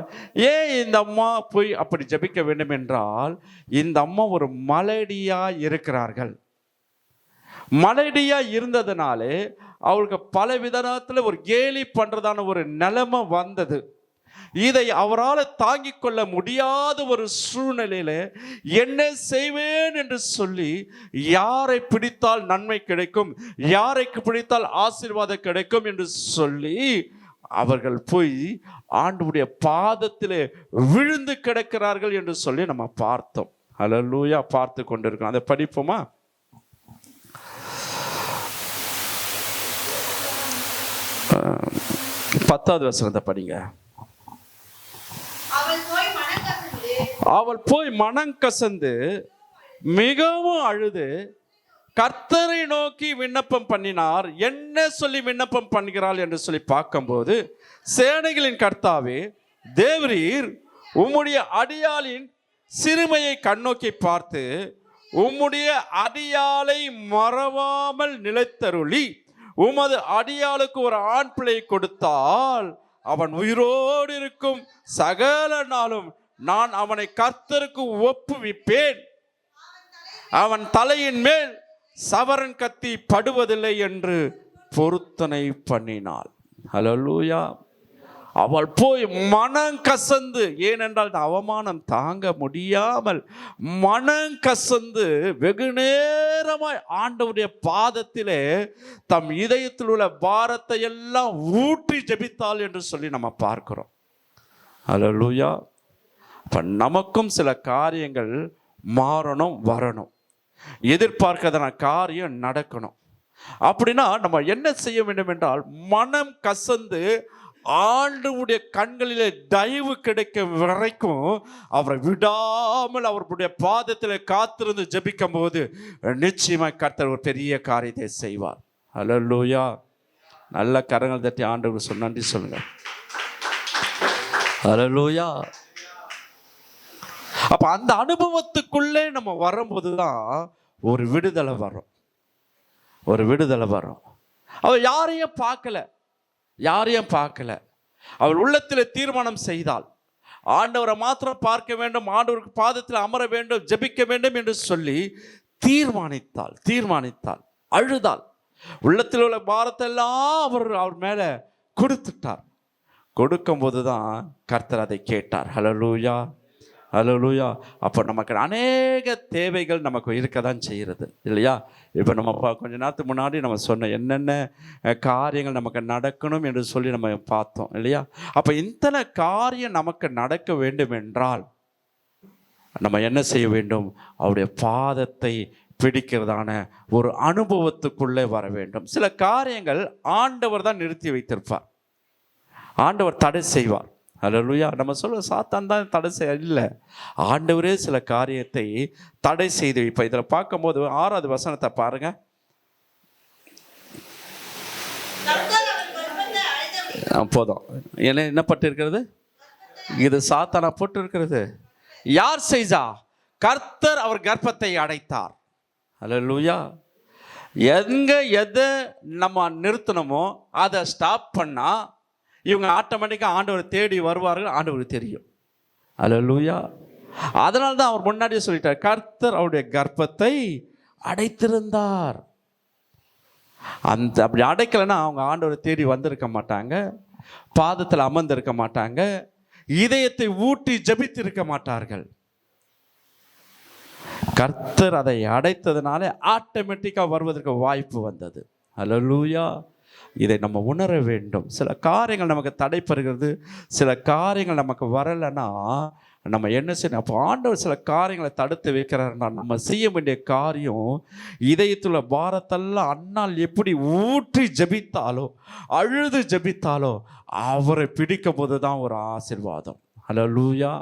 ஏன் இந்த அம்மா போய் அப்படி ஜெபிக்க வேண்டும் என்றால், இந்த அம்மா ஒரு மலடியா இருக்கிறார்கள். மலடியா இருந்ததுனாலே அவளுக்கு பல விதத்தில் ஒரு கேலி பண்றதான ஒரு நிலைமை வந்தது. இதை அவரால் தாங்கிக் கொள்ள முடியாத ஒரு சூழ்நிலையில என்ன செய்வேன் என்று சொல்லி, யாரை பிடித்தால் நன்மை கிடைக்கும், யாரை பிடித்தால் ஆசீர்வாதம் கிடைக்கும் என்று சொல்லி அவர்கள் போய் ஆண்டவருடைய பாதத்திலே விழுந்து கிடக்கிறார்கள் என்று சொல்லி நம்ம பார்த்தோம். ஹல்லேலூயா. பார்த்து கொண்டிருக்கோம். அதை படிப்போமா? பத்தாவது வசனத்தை படிங்க. அவள் போய் மனங்கசந்து மிகவும் அழுது கர்த்தரை நோக்கி விண்ணப்பம் பண்ணினார். என்ன சொல்லி விண்ணப்பம் பண்ணுகிறாள் என்று சொல்லி பார்க்கும்போது, சேனைகளின் கர்த்தாவே, தேவரீர் உம்முடைய அடியாளின் சிறுமையை கண்ணோக்கி பார்த்து உம்முடைய அடியாளை மறவாமல் நிலைத்தருளி உமது அடியாளுக்கு ஒரு ஆண் பிள்ளை கொடுத்தால் அவன் உயிரோடு இருக்கும் சகல நாளும் நான் அவனை கர்த்தருக்கு ஒப்புவிப்பேன். அவன் தலையின் மேல் சவரன் கத்தி படுவதில்லை என்று பொருத்தனை பண்ணினாள். ஹல்லேலூயா. அவள் போய் மனம் கசந்து, ஏனென்றால் அவமானம் தாங்க முடியாமல் மனம் கசந்து வெகு நேரமாய் ஆண்டவருடைய பாதத்திலே தம் இதயத்தில் உள்ள பாரத்தை எல்லாம் ஊற்றி ஜெபித்தாள் என்று சொல்லி நம்ம பார்க்கிறோம். ஹல்லேலூயா. இப்போ நமக்கும் சில காரியங்கள் மாறணும், வரணும், எதிர்பார்க்காத காரியம் நடக்கணும். அப்படின்னா நம்ம என்ன செய்ய வேண்டும் என்றால், மனம் கசந்து ஆண்டவருடைய கண்களிலே தயவு கிடைக்க வரைக்கும் அவரை விடாமல் அவருடைய பாதத்தில் காத்திருந்து ஜெபிக்கும் போது நிச்சயமாக கர்த்தர் ஒரு பெரிய காரியத்தை செய்வார். ஹல்லேலூயா. நல்ல கரங்கள் தட்டி ஆண்டவர் நன்றி சொல்லுங்க. ஹல்லேலூயா. அப்ப அந்த அனுபவத்துக்குள்ளே நம்ம வரும்போது தான் ஒரு விடுதலை வரும், ஒரு விடுதலை வரும். அவ யாரையும் பார்க்கல. அவள் உள்ளத்தில் தீர்மானம் செய்தாள், ஆண்டவரை மாத்திரம் பார்க்க வேண்டும், ஆண்டவருக்கு பாதத்தில் அமர வேண்டும், ஜெபிக்க வேண்டும் என்று சொல்லி தீர்மானித்தாள், அழுதாள். உள்ளத்தில் உள்ள பாரத்தை எல்லாம் அவர் மேல கொடுத்துட்டார். கொடுக்கும்போது தான் கர்த்தர் அதை கேட்டார். ஹல்லேலூயா, ஹல்லேலூயா. அப்போ நமக்கு அநேக தேவைகள் நமக்கு இருக்க தான் செய்கிறது இல்லையா? இப்போ நம்ம கொஞ்ச நேரத்துக்கு முன்னாடி நம்ம சொன்ன என்னென்ன காரியங்கள் நமக்கு நடக்கணும் என்று சொல்லி நம்ம பார்த்தோம் இல்லையா? அப்போ இத்தனை காரியம் நமக்கு நடக்க வேண்டும் என்றால் நம்ம என்ன செய்ய வேண்டும்? அவருடைய பாதத்தை பிடிக்கிறதான ஒரு அனுபவத்துக்குள்ளே வர வேண்டும். சில காரியங்கள் ஆண்டவர் தான் நிறுத்தி வைத்திருப்பார், ஆண்டவர் தடை செய்வார். ஹல்லேலூயா. நம்ம சொல்ல சாத்தான் தான் தடை செய்ய இல்லை, ஆண்டவரே சில காரியத்தை தடை செய்து. இப்போ இதில் பார்க்கும்போது 6வது வசனத்தை பாருங்க. போதும். என்ன பட்டு இருக்கிறது? இது சாத்தானா போட்டு இருக்கிறது. யார் செய்தா? கர்த்தர் அவர் கர்ப்பத்தை அடைத்தார். ஹல்லேலூயா. எதை நம்ம நிறுத்தணுமோ அதை ஸ்டாப் பண்ணா இவங்க ஆட்டோமேட்டிக்காக ஆண்டவர் தேடி வருவார்கள், ஆண்டவருக்கு தெரியும். ஹல்லேலூயா. அதனால தான் அவர் முன்னாடியே சொல்லிட்டார், கர்த்தர் அவருடைய கர்ப்பத்தை அடைத்திருந்தார். அப்படி அடைக்கலைன்னா அவங்க ஆண்டவரை தேடி வந்திருக்க மாட்டாங்க, பாதத்தில் அமர்ந்திருக்க மாட்டாங்க. இதயத்தை ஊட்டி ஜெபித்திருக்க மாட்டார்கள். கர்த்தர் அதை அடைத்ததுனால ஆட்டோமேட்டிக்காக வருவதற்கு வாய்ப்பு வந்தது. ஹல்லேலூயா. இதை நம்ம உணர வேண்டும். சில காரியங்கள் நமக்கு தடைப்படுகிறது, சில காரியங்கள் நமக்கு வரலைன்னா நம்ம என்ன செய்யணும்? அப்போ ஆண்டவர் சில காரியங்களை தடுத்து வைக்கிறாருன்னா நம்ம செய்ய வேண்டிய காரியம், இதயத்துல பாரத்தெல்லாம் அண்ணால் எப்படி ஊற்றி ஜெபித்தாலோ, அழுது ஜெபித்தாலோ, அவரை பிடிக்கும் போது தான் ஒரு ஆசீர்வாதம். ஹல்லேலூயா,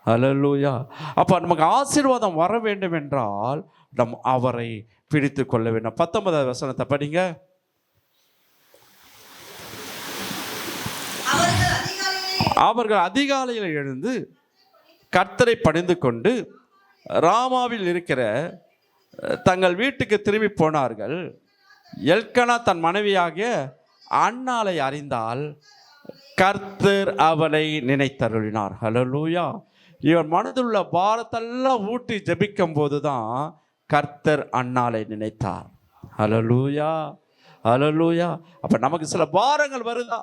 ஹல்லேலூயா. அப்போ நமக்கு ஆசீர்வாதம் வர வேண்டும் என்றால் நம் அவரை பிடித்து கொள்ள வேண்டும். 19வது வசனத்தை படிங்க. அவர்கள் அதிகாலையில் எழுந்து கர்த்தரை பணிந்து கொண்டு ராமாவில் இருக்கிற தங்கள் வீட்டுக்கு திரும்பி போனார்கள். எல்கனா தன் மனைவியாகிய அன்னாளை அறிந்தால் கர்த்தர் அவளை நினைத்தருளினார். ஹல்லேலூயா. இவன் மனதில் உள்ள பாரத்தெல்லாம் ஊட்டி ஜெபிக்கும் போது தான் கர்த்தர் அன்னாளை நினைத்தார். ஹல்லேலூயா, ஹல்லேலூயா. அப்போ நமக்கு சில பாரங்கள் வருதா,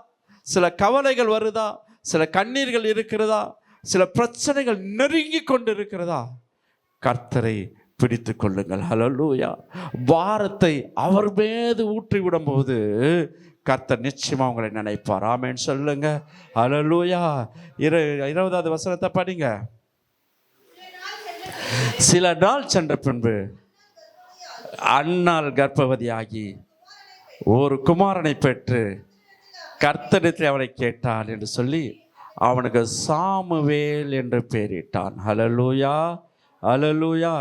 சில கவலைகள் வருதா, சில கண்ணீர்கள் இருக்கிறதா, சில பிரச்சனைகள் நெருங்கி கொண்டு இருக்கிறதா, கர்த்தரை பிடித்து கொள்ளுங்கள். ஹல்லேலூயா. பாரத்தை அவர் மீது ஊற்றி விடும்போது கர்த்தர் நிச்சயமா உங்களை நினைப்பார். ஆமென் சொல்லுங்க. ஹல்லேலூயா. 20வது வசனத்தை படிங்க. சில நாள் சென்ற பின்பு அன்னாள் கர்ப்பவதியாகி ஒரு குமாரனை பெற்று கர்த்தரிடத்தில் அவனை கேட்டாள் என்று சொல்லி அவனுக்கு சாமுவேல் என்று பெயரிட்டான். ஹல்லேலூயா, ஹல்லேலூயா.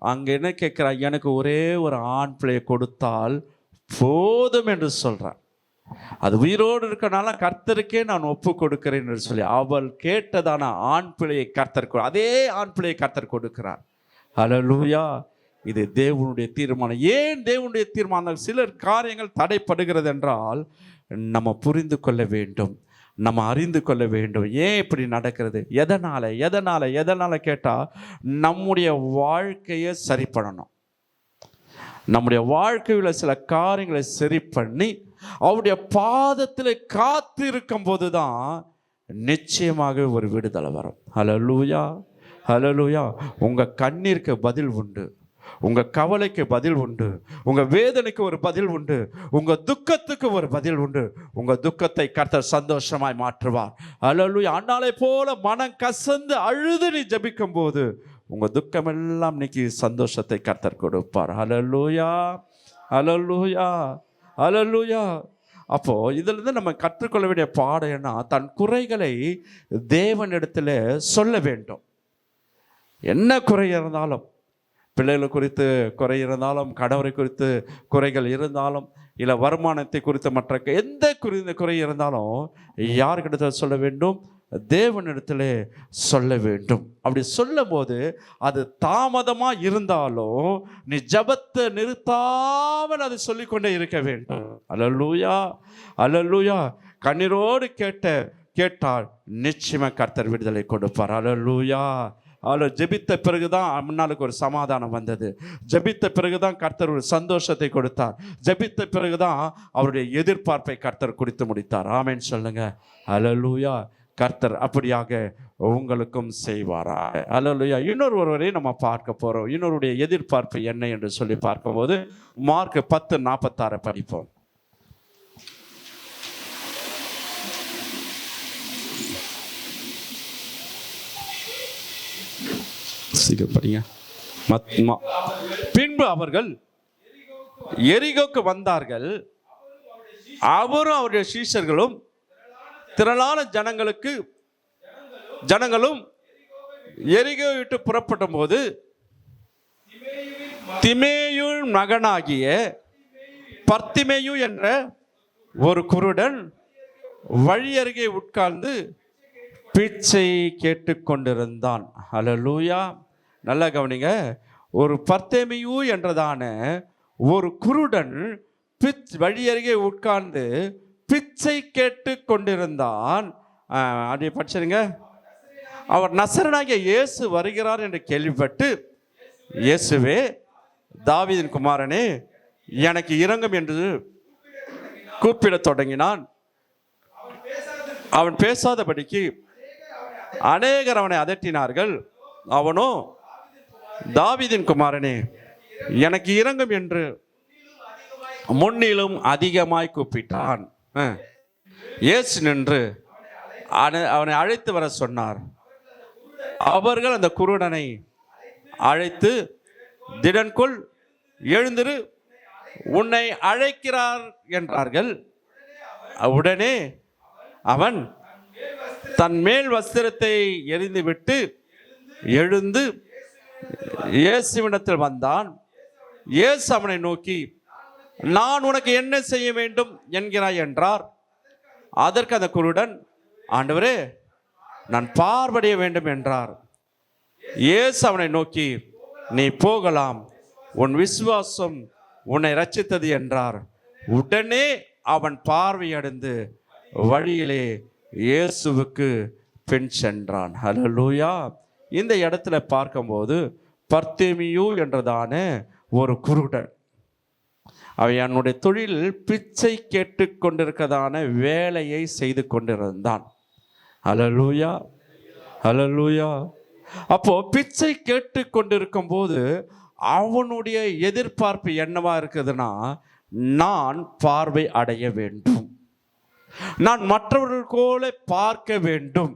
அங்கே என்ன கேட்குறான்? எனக்கு ஒரே ஒரு ஆண் பிள்ளையை கொடுத்தால் போதும் என்று சொல்கிறான். அது உயிரோடு இருக்கனால கர்த்தருக்கே நான் ஒப்பு கொடுக்கிறேன் என்று சொல்லி அவள் கேட்டதான ஆண் பிள்ளையை கர்த்தர், அதே ஆண் பிள்ளையை கர்த்தர் கொடுக்கிறார். ஹல்லேலூயா. இது தேவனுடைய தீர்மானம். ஏன் தேவனுடைய தீர்மானம்? சிலர் காரியங்கள் தடைப்படுகிறது என்றால் நம்ம புரிந்து கொள்ள வேண்டும், நம்ம அறிந்து கொள்ள வேண்டும். ஏன் இப்படி நடக்கிறது, எதனால கேட்டால் நம்முடைய வாழ்க்கையை சரி பண்ணணும். நம்முடைய வாழ்க்கையில் சில காரியங்களை சரி பண்ணி அவருடைய பாதத்தில் காத்து இருக்கும் போது தான் நிச்சயமாக ஒரு விடுதலை வரும். ஹல்லேலூயா, ஹல்லேலூயா. உங்கள் கண்ணீருக்கு பதில் உண்டு, உங்கள் கவலைக்கு பதில் உண்டு, உங்கள் வேதனைக்கு ஒரு பதில் உண்டு, உங்கள் துக்கத்துக்கு ஒரு பதில் உண்டு. உங்கள் துக்கத்தை கர்த்தர் சந்தோஷமாய் மாற்றுவார். ஹல்லேலூயா. அன்னாளை போல மனம் கசந்து அழுது நீ ஜெபிக்கும் போது உங்கள் துக்கமெல்லாம் இன்னைக்கு சந்தோஷத்தை கர்த்தர் கொடுப்பார். ஹல்லேலூயா, ஹல்லேலூயா, ஹல்லேலூயா. அப்போ இதிலிருந்து நம்ம கற்றுக்கொள்ள வேண்டிய பாடம் என்ன? தன் குறைகளை தேவனிடத்தில் சொல்ல வேண்டும். என்ன குறை இருந்தாலும், பிள்ளைகளை குறித்து குறை இருந்தாலும், கணவரை குறித்து குறைகள் இருந்தாலும், இல்லை வருமானத்தை குறித்து மற்ற எந்த குறை இருந்தாலும் யாருக்கிட்ட சொல்ல வேண்டும்? தேவனிடத்தில் சொல்ல வேண்டும். அப்படி சொல்லும் போது அது தாமதமாக இருந்தாலும் நீ ஜெபத்தை நிறுத்தாமல் அதை சொல்லிக்கொண்டே இருக்க வேண்டும். ஹல்லேலூயா, ஹல்லேலூயா. கண்ணீரோடு கேட்டால் நிச்சயமாக கர்த்தர் விடுதலை கொடுப்பார். ஹல்லேலூயா. அவளை ஜெபித்த பிறகுதான் முன்னாளுக்கு ஒரு சமாதானம் வந்தது. ஜெபித்த பிறகுதான் கர்த்தர் ஒரு சந்தோஷத்தை கொடுத்தார். ஜெபித்த பிறகுதான் அவருடைய எதிர்பார்ப்பை கர்த்தர் குறித்து முடித்தார். ஆமென் சொல்லுங்க. ஹல்லேலூயா. கர்த்தர் அப்படியாக உங்களுக்கும் செய்வாரா? ஹல்லேலூயா. ஒருவரை நம்ம பார்க்க போறோம். இன்னொருடைய எதிர்பார்ப்பு என்ன என்று சொல்லி பார்க்கும்போது மார்க் 10:46 படிப்போம். படிங்க. பின்பு அவர்கள் எரிகோக்கு வந்தார்கள். அவரும் அவருடைய சீஷர்களும் திரளான ஜனங்களும் எரிகோ விட்டு புறப்பட்ட போது திமேயு மகனாகிய பர்த்திமேயு என்ற ஒரு குருடன் வழி அருகே உட்கார்ந்து பிச்சை கேட்டுக்கொண்டிருந்தான். ஹல்லேலூயா. நல்லா கவனிங்க. ஒரு பர்த்திமேயு என்றதான ஒரு குருடன் வழி அருகே உட்கார்ந்து பிச்சை கேட்டு கொண்டிருந்தான். அப்படியே படிச்சிருங்க. அவர் நசரனாகிய இயேசு வருகிறார் என்று கேள்விப்பட்டு, இயேசுவே தாவீதின் குமாரனே எனக்கு இரங்கும் என்று கூப்பிடத் தொடங்கினான். அவன் பேசாதபடிக்கு அநேகர் அவனை அதட்டினார்கள். அவனோ, தாவீதின் குமாரனே, எனக்கு இரங்கும் என்று முன்னிலும் அதிகமாய் கூப்பிட்டான். இயேசு நின்று அவனை அழைத்து வர சொன்னார். அவர்கள் அந்த குருடனை அழைத்து, திடன்கொள், எழுந்திரு, உன்னை அழைக்கிறார் என்றார்கள். உடனே அவன் தன் மேல் வஸ்திரத்தை எறிந்துவிட்டு எழுந்து இயேசுவிடத்தில் வந்தான். இயேசு அவனை நோக்கி, நான் உனக்கு என்ன செய்ய வேண்டும் என்கிறாய் என்றார். அதற்கு அந்த குருடன், ஆண்டவரே, நான் பார்வையிட வேண்டும் என்றார். இயேசு அவனை நோக்கி, நீ போகலாம், உன் விசுவாசம் உன்னை ரட்சித்தது என்றார். உடனே அவன் பார்வையடைந்து வழியிலே இயேசுவுக்கு பின் சென்றான். ஹல்லேலூயா. இந்த இடத்துல பார்க்கும்போது பர்தேமியூ என்றதான ஒரு குருடன், அவன் என்னுடைய தொழில் பிச்சை கேட்டு கொண்டிருக்கிறதான வேலையை செய்து கொண்டிருந்தான். ஹல்லேலூயா, ஹல்லேலூயா. அப்போ பிச்சை கேட்டு கொண்டிருக்கும் போது அவனுடைய எதிர்பார்ப்பு என்னவா இருக்குதுன்னா, நான் பார்வை அடைய வேண்டும், நான் மற்றவர்கள் போல பார்க்க வேண்டும்.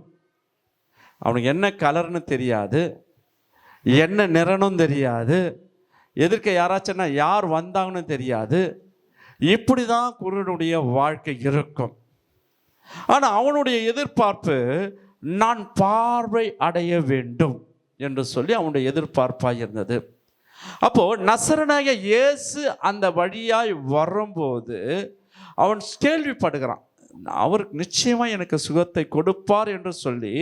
அவனுக்கு என்ன கலர்னு தெரியாது, என்ன நிறனும் தெரியாது, எதிர்க்க யாராச்சும்னா யார் வந்தாங்கன்னு தெரியாது. இப்படி தான் குருடனுடைய வாழ்க்கை இருக்கும். ஆனால் அவனுடைய எதிர்பார்ப்பு, நான் பார்வை அடைய வேண்டும் என்று சொல்லி அவனுடைய எதிர்பார்ப்பாக இருந்தது. அப்போ நசரனாகிய இயேசு அந்த வழியாய் வரும்போது அவன் கேள்விப்படுகிறான், அவருக்கு நிச்சயமா எனக்கு சுகத்தை கொடுப்பார் என்று சொல்லி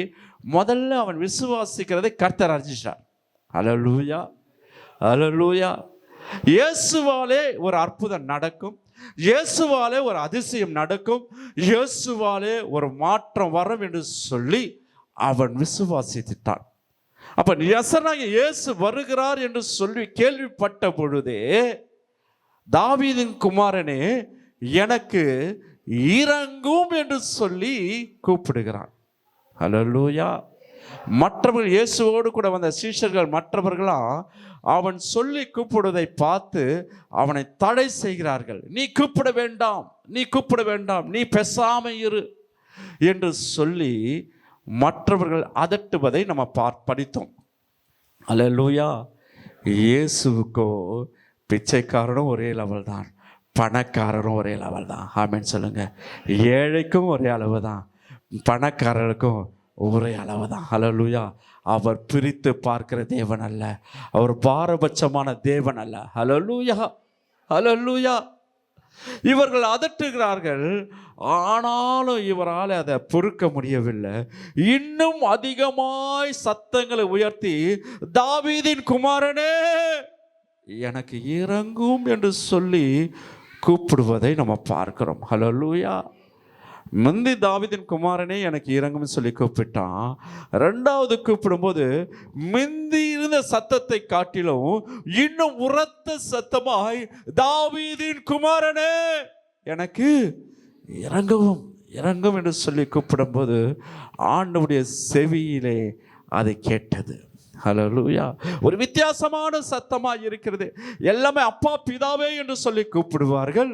முதல்ல அவன் விசுவாசிக்கிறதை கர்த்தர் அறிஞ்சிட்டார். ஹல்லேலூயா, ஹல்லேலூயா. இயேசுவாலே ஒரு அற்புதம் நடக்கும், இயேசுவாலே ஒரு அதிசயம் நடக்கும், இயேசுவாலே ஒரு மாற்றம் வரும் என்று சொல்லி அவன் விசுவாசித்தான். அப்ப நசரனாகிய இயேசு வருகிறார் என்று சொல்லி கேள்விப்பட்ட பொழுதே, தாவீதின் குமாரனே, எனக்கு இரங்கும் என்று சொல்லி கூப்பிடுகிறான். ஹல்லேலூயா. மற்றவர்கள், இயேசுவோடு கூட வந்த சீஷர்கள் மற்றவர்களாம் அவன் சொல்லி கூப்பிடுவதை பார்த்து அவனை தடை செய்கிறார்கள். நீ கூப்பிட வேண்டாம், நீ கூப்பிட வேண்டாம், நீ பேசாம இரு என்று சொல்லி மற்றவர்கள் அதட்டுவதை நம்ம படித்தோம். ஹல்லேலூயா. இயேசுவுக்கோ பிச்சைக்காரனும் ஒரே லெவல் தான், பணக்காரரும் ஒரே லெவல் தான். ஆமென் சொல்லுங்க. ஏழைக்கும் ஒரே அளவு தான், பணக்காரருக்கும் ஒரே அளவு தான். ஹல்லேலூயா. அவர் பிரித்து பார்க்கிற தேவன் அல்ல, அவர் பாரபட்சமான தேவன் அல்ல. ஹல்லேலூயா, ஹல்லேலூயா. இவர்கள் அதட்டுகிறார்கள், ஆனாலும் இவரால் அதை பொறுக்க முடியவில்லை. இன்னும் அதிகமாய் சத்தங்களை உயர்த்தி, தாவீதின் குமாரனே, எனக்கு இறங்கும் என்று சொல்லி கூப்பிடுவதை நம்ம பார்க்கிறோம். ஹல்லேலூயா. முந்தி தாவீதின் குமாரனே எனக்கு இறங்கும்னு சொல்லி கூப்பிட்டான். ரெண்டாவது கூப்பிடும்போது முந்தி இருந்த சத்தத்தை காட்டிலும் இன்னும் உரத்த சத்தமாய், தாவீதின் குமாரனே எனக்கு இறங்கவும் இறங்கும் என்று சொல்லி கூப்பிடும்போது ஆண்டவருடைய செவியிலே அது கேட்டது. ஹல்லேலூயா. ஒரு வித்தியாசமான சத்தமாக இருக்கிறது. எல்லாமே அப்பா பிதாவே என்று சொல்லி கூப்பிடுவார்கள்,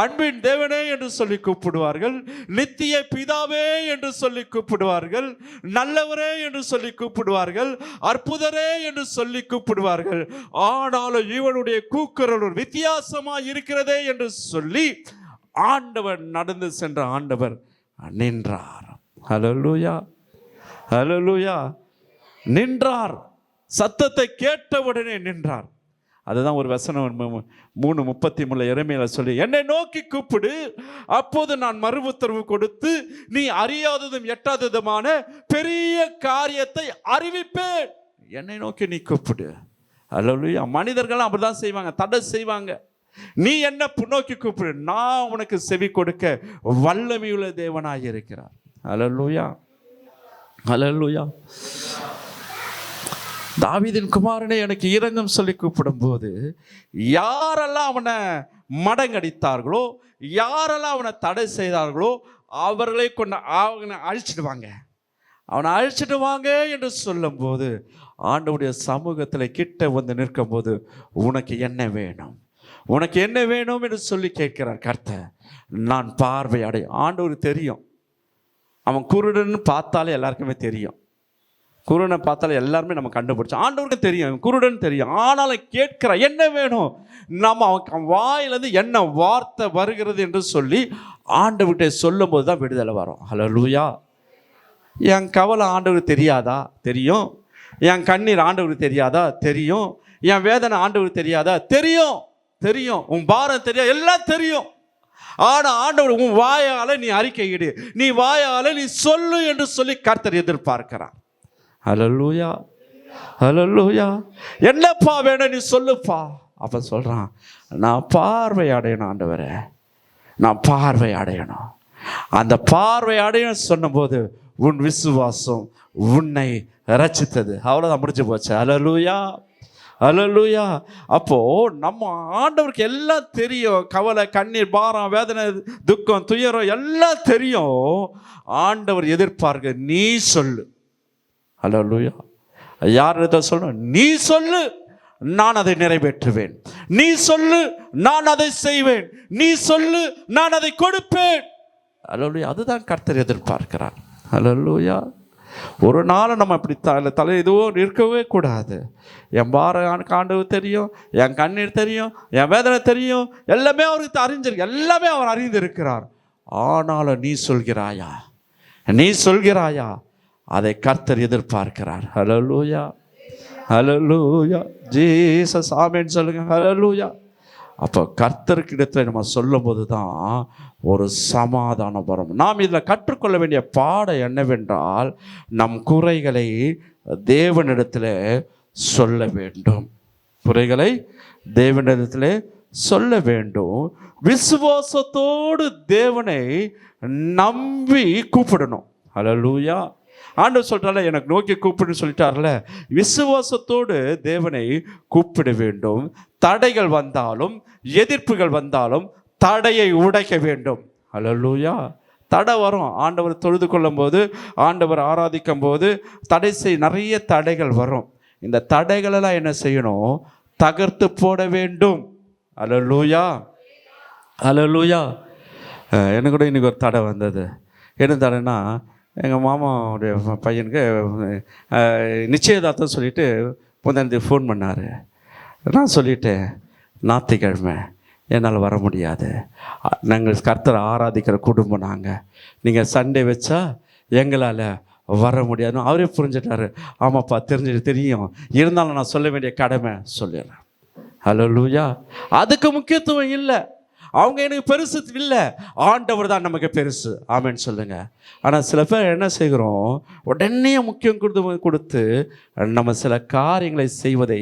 அன்பின் தேவனே என்று சொல்லி கூப்பிடுவார்கள், நித்திய பிதாவே என்று சொல்லி கூப்பிடுவார்கள், நல்லவரே என்று சொல்லி கூப்பிடுவார்கள், அற்புதரே என்று சொல்லி கூப்பிடுவார்கள். ஆனாலும் இவனுடைய கூக்குரல் ஒரு வித்தியாசமா இருக்கிறதே என்று சொல்லி ஆண்டவர் நடந்து சென்ற ஆண்டவர் நின்றார். ஹல்லேலூயா, ஹல்லேலூயா. நின்றார், சத்தத்தை கேட்டவுடனே நின்றார். அதுதான் ஒரு வசனம் 3:33 எரேமியால சொல்லி, என்னை நோக்கி கூப்பிடு, அப்போது நான் மறு உத்தரவு கொடுத்து நீ அறியாததும் எட்டாததுமான பெரிய காரியத்தை அறிவிப்பேன். என்னை நோக்கி நீ கூப்பிடு. ஹல்லேலூயா. மனிதர்கள் அப்படிதான் செய்வாங்க, தடை செய்வாங்க. நீ என்ன நோக்கி கூப்பிடு, நான் உனக்கு செவி கொடுக்க வல்லமையுள்ள தேவனாய் இருக்கிறார். ஹல்லேலூயா, ஹல்லேலூயா. தாவீதின் குமாரனே எனக்கு இரங்கும் சொல்லி கூப்பிடும் போது யாரெல்லாம் அவனை மடங்கடித்தார்களோ, யாரெல்லாம் அவனை தடை செய்தார்களோ அவர்களை கொண்டு அவனை அழிச்சிடுவாங்க. அவனை அழைச்சிட்டு வாங்க என்று சொல்லும்போது ஆண்டவருடைய சமூகத்தில் கிட்ட வந்து நிற்கும்போது உனக்கு என்ன வேணும், உனக்கு என்ன வேணும் என்று சொல்லி கேட்கிறார் கர்த்தர். நான் பார்வை அடையும். ஆண்டவருக்கு தெரியும், அவன் குருடன்னு பார்த்தாலே எல்லாருக்குமே தெரியும். குருடனை பார்த்தாலே எல்லாருமே நம்ம கண்டுபிடிச்சோம். ஆண்டவருக்கு தெரியும், குருடன் தெரியும். ஆனாலும் கேட்கிற என்ன வேணும், நம்ம அவன் வாயிலிருந்து என்ன வார்த்தை வருகிறது என்று சொல்லி ஆண்டவர்கிட்ட சொல்லும் போது தான் விடுதலை வரும். ஹல்லேலூயா. என் கவலை ஆண்டவருக்கு தெரியாதா? தெரியும். என் கண்ணீர் ஆண்டவருக்கு தெரியாதா? தெரியும். என் வேதனை ஆண்டவருக்கு தெரியாதா? தெரியும். தெரியும். உன் பாரம் தெரியாது, எல்லாம் தெரியும். ஆனா ஆண்டவர் உன் வாயால நீ அறிக்கையிடு, நீ வாயால நீ சொல்லு என்று சொல்லி கர்த்தர் எதிர்பார்க்கிறார். ஹல்லேலூயா, ஹல்லேலூயா. என்னப்பா வேணும் நீ சொல்லுப்பா. அப்ப சொல்றான், நான் பார்வை அடையணும் ஆண்டவரே, நான் பார்வை அடையணும். அந்த பார்வை அடையணும் சொன்னபோது உன் விசுவாசம் உன்னை ரட்சித்தது. அவ்வளோதான், முடிஞ்சு போச்சு. ஹல்லேலூயா, ஹல்லேலூயா. அப்போ நம்ம ஆண்டவருக்கு எல்லாம் தெரியும். கவலை, கண்ணீர், பாரம், வேதனை, துக்கம், துயரம் எல்லாம் தெரியும். ஆண்டவர் எதிர்பார்க்க நீ சொல்லு. ஹல்லேலூயா. யார்கிட்ட சொல்லணும்? நீ சொல்லு, நான் அதை நிறைவேற்றுவேன். நீ சொல்லு, நான் அதை செய்வேன். நீ சொல்லு, நான் அதை கொடுப்பேன். ஹல்லேலூயா. அதுதான் கர்த்தர் எதிர்பார்க்கிறார். ஹல்லேலூயா. ஒரு நாள் நம்ம இப்படி தலை எதுவும் இருக்கவே கூடாது. என் பாரம் ஆண்டவர் தெரியும், என் கண்ணீர் தெரியும், என் வேதனை தெரியும், எல்லாமே அவருக்கு அறிஞ்சிருக்கு, எல்லாமே அவர் அறிந்திருக்கிறார். ஆனாலும் நீ சொல்கிறாயா, நீ சொல்கிறாயா, அதை கர்த்தர் எதிர்பார்க்கிறார். ஹல்லேலூயா, ஹல்லேலூயா. ஜீசஸ் ஆமென் சொல்லுங்க. ஹல்லேலூயா. அப்போ கர்த்தருக்கு இடத்துல நம்ம சொல்லும் போது தான் ஒரு சமாதானம் வரும். நாம் இதில் கற்றுக்கொள்ள வேண்டிய பாடம் என்னவென்றால், நம் குறைகளை தேவனிடத்தில் சொல்ல வேண்டும். குறைகளை தேவனிடத்தில் சொல்ல வேண்டும். விசுவாசத்தோடு தேவனை நம்பி கூப்பிடணும். ஹல்லேலூயா. ஆண்டவர் சொல்றால, எனக்கு நோக்கி கூப்பிடுன்னு சொல்லிட்டார்ல. விசுவாசத்தோடு தேவனை கூப்பிட வேண்டும். தடைகள் வந்தாலும் எதிர்ப்புகள் வந்தாலும் தடையை உடைக்க வேண்டும். ஹல்லேலூயா. தடை வரும். ஆண்டவர் தொழுது கொள்ளும் போது, ஆண்டவர் ஆராதிக்கும் போது நிறைய தடைகள் வரும். இந்த தடைகளெல்லாம் என்ன செய்யணும்? தகர்த்து போட வேண்டும். ஹல்லேலூயா, ஹல்லேலூயா. எனக்கு கூட இன்னைக்கு ஒரு தடை வந்தது. என்ன தடைன்னா, எங்கள் மாமாவுடைய பையனுக்கு நிச்சயதார்த்தம் சொல்லிவிட்டு முதல் ஃபோன் பண்ணார். நான் சொல்லிட்டேன், ஞாயிற்றுக்கிழமை என்னால் வர முடியாது, நாங்கள் கர்த்தரை ஆராதிக்கிற குடும்பம், நீங்கள் சண்டே வச்சா எங்களால் வர முடியாதுன்னு அவரே புரிஞ்சிட்டாரு. ஆமாப்பா, தெரியும், இருந்தாலும் நான் சொல்ல வேண்டிய கடமை சொல்லிடுறேன். ஹல்லேலூயா. அதுக்கு முக்கியத்துவம் இல்லை, அவங்க எனக்கு பெருசு இல்லை, ஆண்டவர் தான் நமக்கு பெருசு. ஆமென் சொல்லுங்க. ஆனால் சில பேர் என்ன செய்கிறோம், உடனே முக்கியம் கொடுத்து நம்ம சில காரியங்களை செய்வதை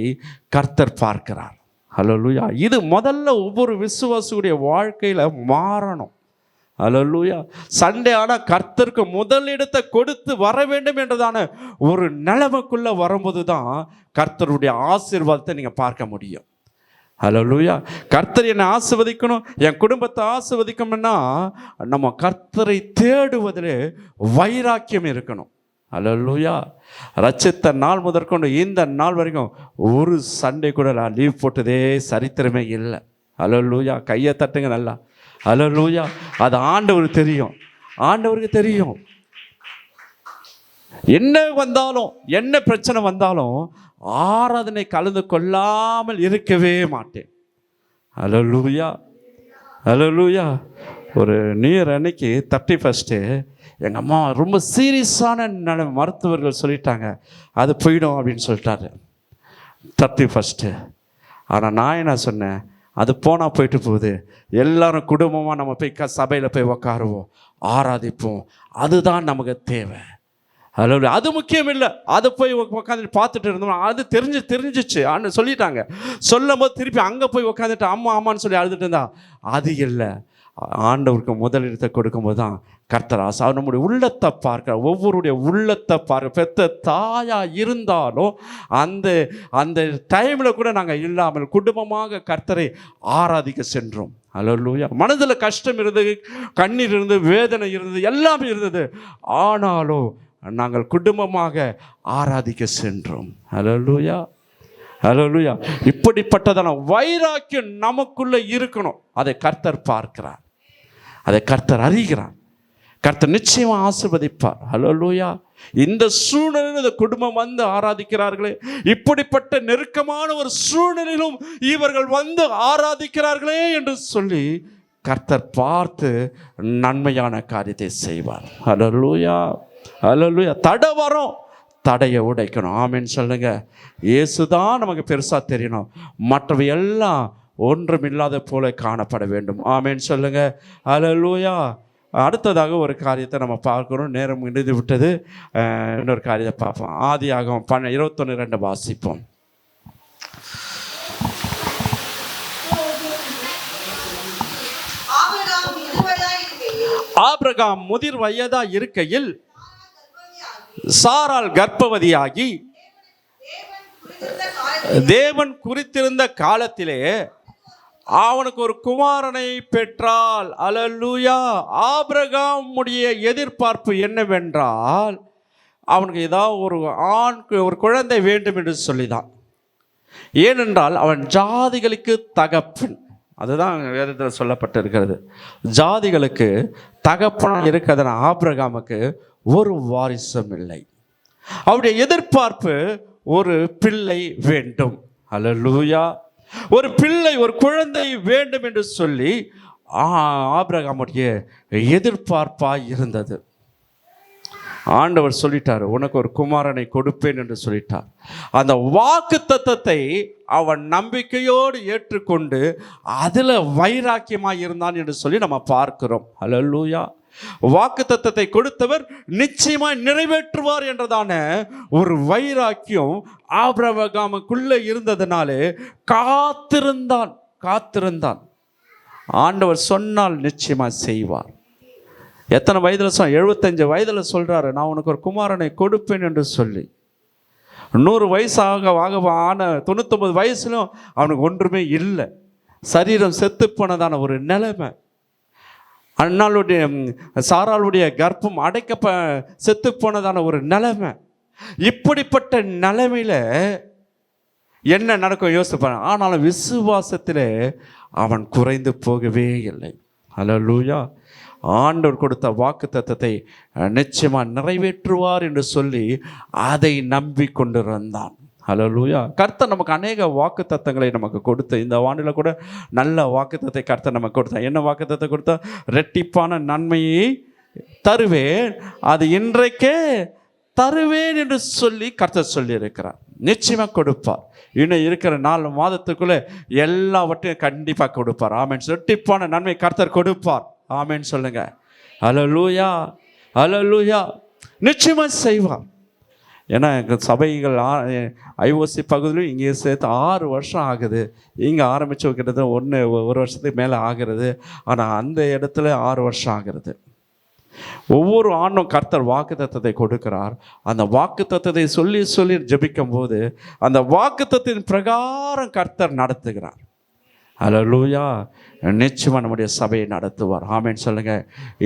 கர்த்தர் பார்க்கிறார். ஹல்லேலூயா. இது முதல்ல ஒவ்வொரு விசுவாசியுடைய வாழ்க்கையில் மாறணும். ஹல்லேலூயா. சண்டே ஆனால் கர்த்தருக்கு முதலிடத்தை கொடுத்து வர வேண்டும் என்றதான ஒரு நிலைமைக்குள்ளே வரும்போது தான் கர்த்தருடைய ஆசீர்வாதத்தை நீங்கள் பார்க்க முடியும். ஹல்லேலூயா. கர்த்தர் என்னை ஆசீர்வதிக்கணும், என் குடும்பத்தை ஆசீர்வதிக்கணும்னா நம்ம கர்த்தரை தேடுவதில் வைராக்கியம் இருக்கணும். ஹல்லேலூயா. ரட்சித்த நாள் முதற்கொண்டு இந்த நாள் வரைக்கும் ஒரு சண்டே கூட நான் லீவ் போட்டதே சரித்திரமே இல்லை. ஹல்லேலூயா. கையை தட்டுங்க நல்லா. ஹல்லேலூயா. அது ஆண்டவருக்கு தெரியும், ஆண்டவருக்கு தெரியும். என்ன வந்தாலும், என்ன பிரச்சனை வந்தாலும் ஆராதனை கலந்து கொள்ளாமல் இருக்கவே மாட்டேன். ஹல்லேலூயா, ஹல்லேலூயா. ஒரு நியூ இயர் அன்னைக்கு 31 எங்கள் அம்மா ரொம்ப சீரியஸான மருத்துவர்கள் சொல்லிட்டாங்க, அது போயிடும் அப்படின்னு சொல்லிட்டாரு 31. ஆனால் நான் என்ன சொன்னேன், அது போனால் போயிட்டு போகுது, எல்லாரும் குடும்பமாக நம்ம போய் சபையில் போய் உக்காருவோம், ஆராதிப்போம், அதுதான் நமக்கு தேவை. ஹல்லேலூயா. அது முக்கியம் இல்லை, அதை போய் உட்காந்துட்டு பார்த்துட்டு இருந்தோம், அது தெரிஞ்சிச்சு சொல்லிட்டாங்க. சொல்லும் போது திருப்பி அங்கே போய் உட்காந்துட்டு அம்மா அம்மான்னு சொல்லி அழுதுட்டு இருந்தா அது இல்லை. ஆண்டவருக்கு முதலிடத்தை கொடுக்கும்போது தான் கர்த்தர் ஆசை. நம்முடைய உள்ளத்தை பார்க்க, ஒவ்வொருடைய உள்ளத்தை பார்க்க. பெத்த தாயா இருந்தாலும் அந்த டைமில் கூட நாங்கள் இல்லாமல் குடும்பமாக கர்த்தரை ஆராதிக்க சென்றோம். ஹல்லேலூயா. மனதில் கஷ்டம் இருந்தது, கண்ணீர் இருந்தது, வேதனை இருந்தது, எல்லாமே இருந்தது. ஆனாலும் நாங்கள் குடும்பமாக ஆராதிக்க சென்றோம். ஹல்லேலூயா, ஹல்லேலூயா. இப்படிப்பட்டதான வைராக்கியம் நமக்குள்ள இருக்கணும். அதை கர்த்தர் பார்க்கிறார், அதை கர்த்தர் அறிகிறார். கர்த்தர் நிச்சயமா ஆசீர்வதிப்பார். ஹல்லேலூயா. இந்த சூழ்நிலையில் இந்த குடும்பம் வந்து ஆராதிக்கிறார்களே, இப்படிப்பட்ட நெருக்கமான ஒரு சூழ்நிலையிலும் இவர்கள் வந்து ஆராதிக்கிறார்களே என்று சொல்லி கர்த்தர் பார்த்து நன்மையான காரியத்தை செய்வார். ஹல்லேலூயா, ஹல்லேலூயா. தடை வரும், தடையை உடைக்கணும். ஆமென் சொல்லுங்க. இயேசுதான் நமக்கு பெருசா தெரியணும், மற்றவை எல்லாம் ஒன்றுமில்லாத போல காணப்பட வேண்டும். ஆமென் சொல்லுங்க. ஹல்லேலூயா. அடுத்ததாக ஒரு காரியத்தை நம்ம பார்க்கிறோம். நேரம் இணைந்து விட்டது. இன்னொரு காரியத்தை பார்ப்போம். ஆதியாகமம் 21:2 வாசிப்போம். ஆபிரகாம் முதிர் வயதா இருக்கையில் சாராள் கர்ப்பவதியாகி தேவன் குறித்திருந்த காலத்திலே அவனுக்கு ஒரு குமாரனை பெற்றாள். அல்லேலூயா. ஆபிரகாமுடைய எதிர்பார்ப்பு என்னவென்றால், அவனுக்கு ஏதாவது ஒரு குழந்தை வேண்டும் என்று சொல்லிதான். ஏனென்றால் அவன் ஜாதிகளுக்கு தகப்பன். அதுதான் வேதத்தில் சொல்லப்பட்டிருக்கிறது. ஜாதிகளுக்கு தகப்பனாக இருக்கிறதுனா ஆபிரகாமுக்கு ஒரு வாரிசும் இல்லை. அவருடைய எதிர்பார்ப்பு ஒரு பிள்ளை வேண்டும். அல்லேலூயா. ஒரு பிள்ளை, ஒரு குழந்தை வேண்டும் என்று சொல்லி ஆபிரகாமுடைய எதிர்பார்ப்பாய் இருந்தது. ஆண்டவர் சொல்லிட்டார், உனக்கு ஒரு குமாரனை கொடுப்பேன் என்று சொல்லிட்டார். அந்த வாக்குத்தத்தத்தை அவன் நம்பிக்கையோடு ஏற்றுக்கொண்டு அதில் வைராக்கியமாய் இருந்தான் என்று சொல்லி நம்ம பார்க்கிறோம். அல்லேலூயா. வாக்குத்தத்தத்தை கொடுத்தவர் நிச்சயமாய் நிறைவேற்றுவார் என்றதான ஒரு வைராக்கியம் ஆபிரகாமுக்குள்ளே இருந்ததுனாலே காத்திருந்தான். ஆண்டவர் சொன்னால் நிச்சயமாக செய்வார். எத்தனை வயதில் 75 வயதில் சொல்றாரு, நான் உனக்கு ஒரு குமாரனை கொடுப்பேன் என்று சொல்லி. 100 வயசாக ஆன 99 வயசுலும் அவனுக்கு ஒன்றுமே இல்லை. சரீரம் செத்து போனதான ஒரு நிலைமை. அண்ணாளுடைய சாராளுடைய கர்ப்பம் செத்து போனதான ஒரு நிலைமை. இப்படிப்பட்ட நிலைமையில என்ன நடக்கும் யோசிப்பான். ஆனாலும் விசுவாசத்திலே அவன் குறைந்து போகவே இல்லை. அல்லேலூயா. ஆண்டவர் கொடுத்த வாக்குத்தத்தத்தை நிச்சயமாக நிறைவேற்றுவார் என்று சொல்லி அதை நம்பி கொண்டிருந்தான். ஹல்லேலூயா. கர்த்தர் நமக்கு அநேக வாக்குத்தத்தங்களை நமக்கு கொடுத்து, இந்த ஆண்டில் கூட நல்ல வாக்குத்தத்தை கர்த்தர் நமக்கு கொடுத்தார். என்ன வாக்குத்தத்தை கொடுத்தா? ரெட்டிப்பான நன்மையை தருவேன், அது இன்றைக்கே தருவேன் என்று சொல்லி கர்த்தர் சொல்லி இருக்கிறார். நிச்சயமாக கொடுப்பார். இன்னும் இருக்கிற 4 மாதத்துக்குள்ளே எல்லாவற்றையும் கண்டிப்பாக கொடுப்பார். ஆமென். ரெட்டிப்பான நன்மை கர்த்தர் கொடுப்பார். ஆமென் சொல்லுங்க. ஹல்லேலூயா, ஹல்லேலூயா. நிச்சயமாக செய்வார். ஏன்னா எங்கள் சபைகள் ஐஓசி பகுதியிலும் இங்கே சேர்த்து 6 வருஷம் ஆகுது. இங்கே ஆரம்பித்து கிட்டத்தட்ட 1 வருஷத்துக்கு மேலே ஆகிறது. ஆனால் அந்த இடத்துல 6 வருஷம் ஆகிறது. ஒவ்வொரு ஆண்டும் கர்த்தர் வாக்குத்தத்தத்தை கொடுக்கிறார். அந்த வாக்குத்தத்தத்தை சொல்லி சொல்லி ஜெபிக்கும் போது அந்த வாக்குத்தத்தின் பிரகாரம் கர்த்தர் நடத்துகிறார். அல்லேலூயா. நிச்சயமாக நம்முடைய சபையை நடத்துவார். ஆமென் சொல்லுங்க.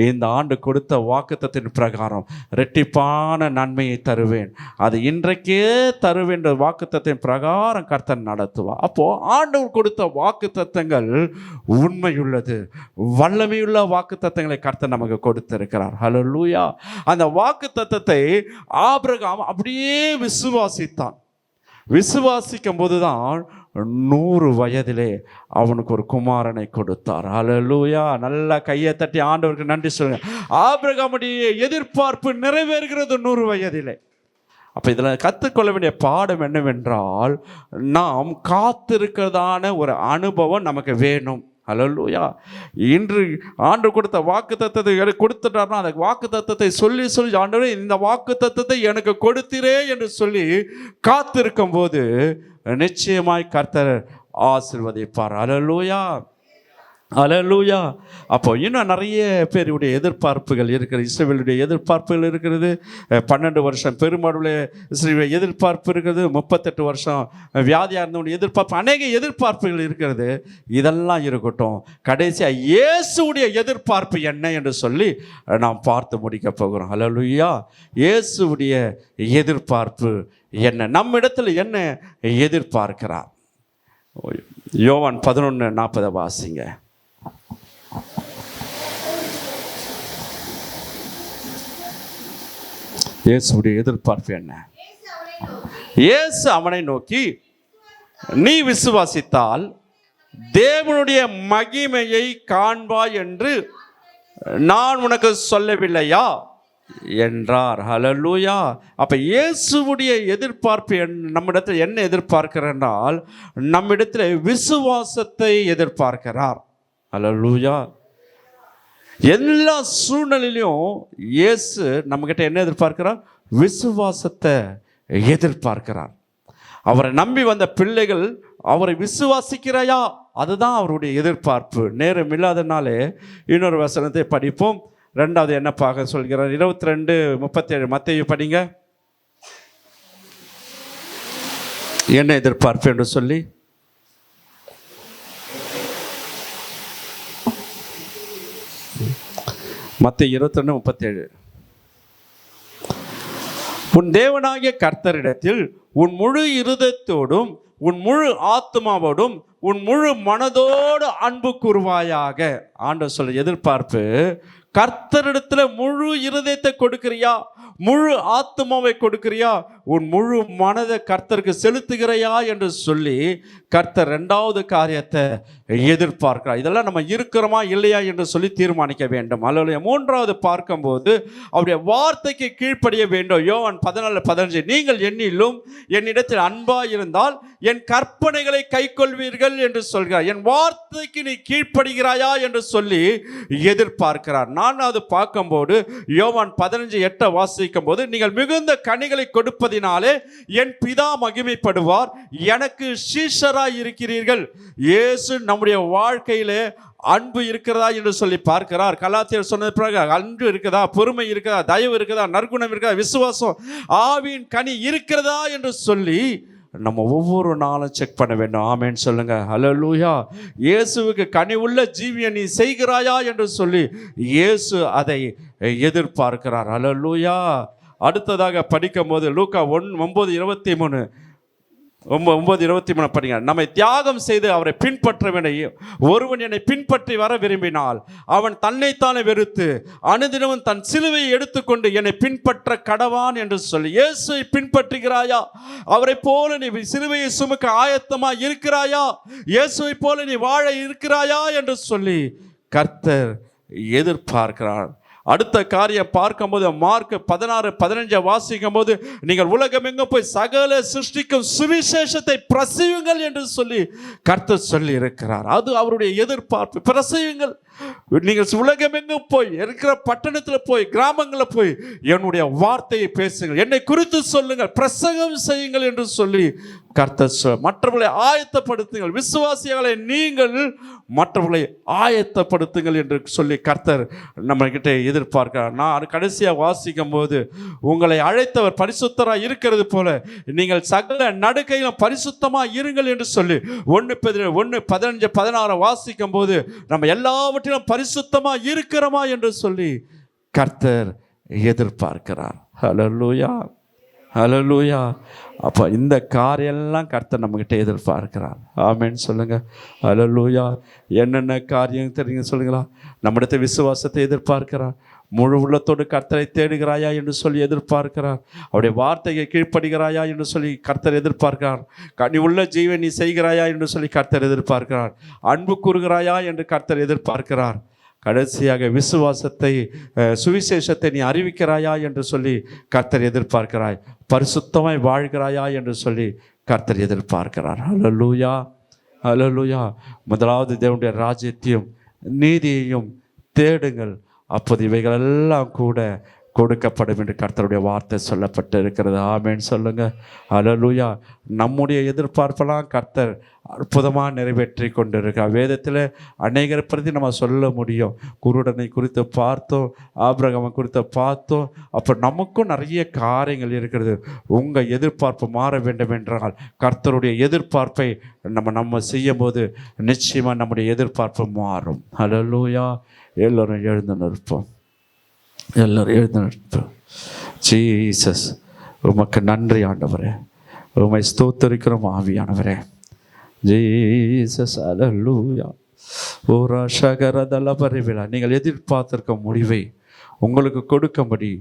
இந்த ஆண்டு கொடுத்த வாக்குத்தத்தின் பிரகாரம் ரெட்டிப்பான நன்மையை தருவேன், அது இன்றைக்கே தருவேன் வாக்குத்தத்தின் பிரகாரம் கர்த்தர் நடத்துவார். அப்போ ஆண்டவர் கொடுத்த வாக்குத்தத்தங்கள் உண்மையுள்ளது, வல்லமையுள்ள வாக்குத்தத்தங்களை கர்த்தர் நமக்கு கொடுத்திருக்கிறார். ஹல்லேலூயா. அந்த வாக்குத்தத்தத்தை ஆபிரகாம் அப்படியே விசுவாசித்தான். விசுவாசிக்கும் போதுதான் 100 வயதிலே அவனுக்கு ஒரு குமாரனை கொடுத்தார். ஹல்லேலூயா. நல்ல கையை தட்டி ஆண்டவருக்கு நன்றி சொல்லுங்க. ஆபிரகாமுடைய எதிர்பார்ப்பு நிறைவேறுகிறது 100 வயதிலே. அப்போ இதில் கற்றுக்கொள்ள வேண்டிய பாடம் என்னவென்றால், நாம் காத்திருக்கிறதான ஒரு அனுபவம் நமக்கு வேணும். ஹல்லேலூயா. இன்று ஆண்டு கொடுத்த வாக்குத்தத்தத்தை எனக்கு கொடுத்துட்டார்னா அந்த வாக்குத்தத்தத்தை சொல்லி சொல்லி ஆண்டவரே இந்த வாக்குத்தத்தத்தை எனக்கு கொடுத்தீரே என்று சொல்லி காத்திருக்கும் போது நிச்சயமாய் கர்த்தர் ஆசீர்வதிப்பார். ஹல்லேலூயா. அல்லேலூயா. அப்போ இன்னும் நிறைய பேருடைய எதிர்பார்ப்புகள் இருக்கிறது. இஸ்ரவேலுடைய எதிர்பார்ப்புகள் இருக்கிறது. 12 வருஷம் பெருமளவில் இஸ்ரவேலுடைய எதிர்பார்ப்பு இருக்கிறது. 38 வருஷம் வியாதியாக இருந்தவனுடைய எதிர்பார்ப்பு, அநேக எதிர்பார்ப்புகள் இருக்கிறது. இதெல்லாம் இருக்கட்டும், கடைசியாக இயேசுடைய எதிர்பார்ப்பு என்ன என்று சொல்லி நாம் பார்த்து முடிக்க போகிறோம். அல்லேலூயா. இயேசுடைய எதிர்பார்ப்பு என்ன, நம்ம இடத்துல என்ன எதிர்பார்க்கிறார்? யோவான் 11:40 வாசிங்க. இயேசுடைய எதிர்பார்ப்பு என்ன? இயேசு அவனை நோக்கி, நீ விசுவாசித்தால் தேவனுடைய மகிமையை காண்பாய் என்று நான் உனக்கு சொல்லவில்லையா என்றார். ஹல்லேலூயா. அப்ப இயேசுவுடைய எதிர்பார்ப்பு நம்மிடத்தில் என்ன எதிர்பார்க்கிறார்? நம்மிடத்தில் விசுவாசத்தை எதிர்பார்க்கிறார். ஹல்லேலூயா. எல்லா சூழ்நிலையிலும் இயேசு நம்மகிட்ட என்ன எதிர்பார்க்கிறார்? விசுவாசத்தை எதிர்பார்க்கிறார். அவரை நம்பி வந்த பிள்ளைகள் அவரை விசுவாசிக்கிறாயா, அதுதான் அவருடைய எதிர்பார்ப்பு. நேரம் இல்லாதனாலே இன்னொரு வசனத்தை படிப்போம். 2வது என்ன பார்க்க சொல்கிறார்? 22:37 மத்தேயு படிங்க. என்ன எதிர்பார்ப்பு என்று சொல்லி. மத்தேயு 22:37. உன் தேவனாகிய கர்த்தரிடத்தில் உன் முழு இருதயத்தோடும் உன் முழு ஆத்மாவோடும் உன் முழு மனதோடு அன்பு கூறுவாயாக. ஆண்டவர் சொல்ல எதிர்பார்ப்பு, கர்த்தரிடத்துல முழு இருதயத்தை கொடுக்கிறியா, முழு ஆத்மாவை கொடுக்கிறியா, உன் முழு மனதை கர்த்தருக்கு செலுத்துகிறையா என்று சொல்லி கர்த்தர் 2வது காரியத்தை எதிர்பார்க்கிறார். இதெல்லாம் நம்ம இருக்கிறோமா இல்லையா என்று சொல்லி தீர்மானிக்க வேண்டும். அல்லது 3வது பார்க்கும்போது அவருடைய வார்த்தைக்கு கீழ்ப்படிய வேண்டும். யோவான் 14:15 நீங்கள் என்னிலும் என்னிடத்தில் அன்பாய் இருந்தால் என் கற்பனைகளை கைக்கொள்வீர்கள் என்று சொல்கிறார். என் வார்த்தைக்கு நீ கீழ்ப்படுகிறாயா என்று சொல்லி எதிர்பார்க்கிறார். 4வது பார்க்கும்போது யோவான் 15:8 வாசிக்கும் போது, நீங்கள் மிகுந்த கனிகளை கொடுப்பதினாலே என் பிதா மகிமைப்படுவார், எனக்கு சீஷராய் இருக்கிறீர்கள். இயேசு நம்முடைய வாழ்க்கையிலே அன்பு இருக்கிறதா என்று சொல்லி பார்க்கிறார். கலாத்தியர் சொன்னது பிறகு அன்பு இருக்கிறதா, பொறுமை இருக்கிறதா, தயவு இருக்கிறதா, நற்குணம் இருக்கிறதா, விசுவாசம், ஆவியின் கனி இருக்கிறதா என்று சொல்லி நம்ம ஒவ்வொரு நாளும் செக் பண்ண வேண்டும். ஆமேன்னு சொல்லுங்க. ஹல்லேலூயா. இயேசுவுக்கு கனி உள்ள ஜீவியை நீ செய்கிறாயா என்று சொல்லி இயேசு அதை எதிர்பார்க்கிறார். ஹல்லேலூயா. அடுத்ததாக படிக்கும் போது லூக்கா 9:23 படிங்க. நம்மை தியாகம் செய்து அவரை பின்பற்ற வேண்டும். ஒருவன் என்னை பின்பற்றி வர விரும்பினால் அவன் தன்னைத்தானே வெறுத்து அனுதினமும் தன் சிலுவையை எடுத்துக்கொண்டு என்னை பின்பற்ற கடவான் என்று சொல்லி. இயேசுவை பின்பற்றுகிறாயா? அவரை போல நீ சிலுவையை சுமக்க ஆயத்தமா இருக்கிறாயா? இயேசுவை போல நீ வாழ இருக்கிறாயா என்று சொல்லி கர்த்தர் எதிர்பார்க்கிறார். அடுத்த காரியம் பார்க்கும்போது மார்க் 16:15 வாசிக்கும் போது, நீங்கள் உலகமெங்கும் போய் சகல சிருஷ்டிக்கும் சுவிசேஷத்தை பிரசவியுங்கள் என்று சொல்லி கர்த்தர் சொல்லி இருக்கிறார். அது அவருடைய எதிர்பார்ப்பு. பிரசவியுங்கள். நீங்கள் உலகமெங்கும் போய் இருக்கிற பட்டணத்தில் போய் கிராமங்களில் போய் என்னுடைய வார்த்தையை பேசுங்கள், என்னை குறித்து சொல்லுங்கள், பிரசங்கம் செய்யுங்கள் என்று சொல்லி கர்த்தர் மற்றவர்களை ஆயத்தப்படுத்துங்கள். விசுவாசிகளை நீங்கள் மற்றவர்களை ஆயத்தப்படுத்துங்கள் என்று சொல்லி கர்த்தர் நம்ம கிட்ட எதிர்பார்க்கிறார். நான் கடைசியாக வாசிக்கும் போது, உங்களை அழைத்தவர் பரிசுத்தராக இருக்கிறது போல நீங்கள் சகல நடுக்கையிலும் பரிசுத்தமாக இருங்கள் என்று சொல்லி 1 Peter 1:15-16 வாசிக்கும் போது நம்ம எல்லாவற்றிலும் பரிசுத்தமாக இருக்கிறோமா என்று சொல்லி கர்த்தர் எதிர்பார்க்கிறார். ஹல்லேலூயா, ஹல்லேலூயா. அப்போ இந்த காரியெல்லாம் கர்த்தர் நம்மகிட்ட எதிர்பார்க்கிறார். ஆமேன்னு சொல்லுங்க. ஹல்லேலூயா. என்னென்ன காரியம் தெரியுங்க சொல்லுங்களா? நம்மிடத்தை விசுவாசத்தை எதிர்பார்க்கிறார். முழு உள்ளத்தோடு கர்த்தரை தேடுகிறாயா என்று சொல்லி எதிர்பார்க்கிறார். அவருடைய வார்த்தையை கீழ்ப்படுகிறாயா என்று சொல்லி கர்த்தர் எதிர்பார்க்கிறார். கனி உள்ள ஜீவன் நீ செய்கிறாயா என்று சொல்லி கர்த்தர் எதிர்பார்க்கிறார். அன்பு கூறுகிறாயா என்று கர்த்தர் எதிர்பார்க்கிறார். கடைசியாக விசுவாசத்தை, சுவிசேஷத்தை நீ அறிவிக்கிறாயா என்று சொல்லி கர்த்தர் எதிர்பார்க்கிறாய். பரிசுத்தமாய் வாழ்கிறாயா என்று சொல்லி கர்த்தர் எதிர்பார்க்கிறார். ஹல்லேலூயா, ஹல்லேலூயா. முதலாவது தேவனுடைய ராஜ்யத்தையும் நீதியையும் தேடுங்கள், அப்போது இவைகளெல்லாம் கூட கொடுக்கப்படும் என்று கர்த்தருடைய வார்த்தை சொல்லப்பட்டு இருக்கிறது. ஆமென் சொல்லுங்க. ஹல்லேலூயா. நம்முடைய எதிர்பார்ப்பெல்லாம் கர்த்தர் அற்புதமாக நிறைவேற்றி கொண்டிருக்கிறார். வேதத்தில் அநேகரை பற்றி நம்ம சொல்ல முடியும். குருடனை குறித்து பார்த்தோம், ஆபிரகாமை குறித்து பார்த்தோம். அப்போ நமக்கும் நிறைய காரியங்கள் இருக்கிறது. உங்கள் எதிர்பார்ப்பு மாற வேண்டும் என்றால் கர்த்தருடைய எதிர்பார்ப்பை நம்ம செய்யும் போது நிச்சயமாக நம்முடைய எதிர்பார்ப்பு மாறும். ஹல்லேலூயா. எல்லோரும் எழுந்து நிற்போம். எல்லோரும் எழுந்து நிற்போம். ஜீசஸ், உமக்கு நன்றி ஆண்டவரே. உம்மை ஸ்தோத்தரிக்கிறோம் ஆவியானவரே. ஜீசஸ், அல்லேலூயா. ஓரா ஷகரதல பரிவிழா. நீங்கள் எதிர்பார்த்திருக்க முடிவை உங்களுக்கு கொடுக்கும்படி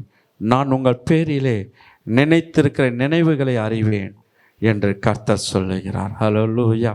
நான் உங்கள் பேரிலே நினைத்திருக்கிற நினைவுகளை அறிவேன் என்று கர்த்தர் சொல்லுகிறார். அல்லேலூயா.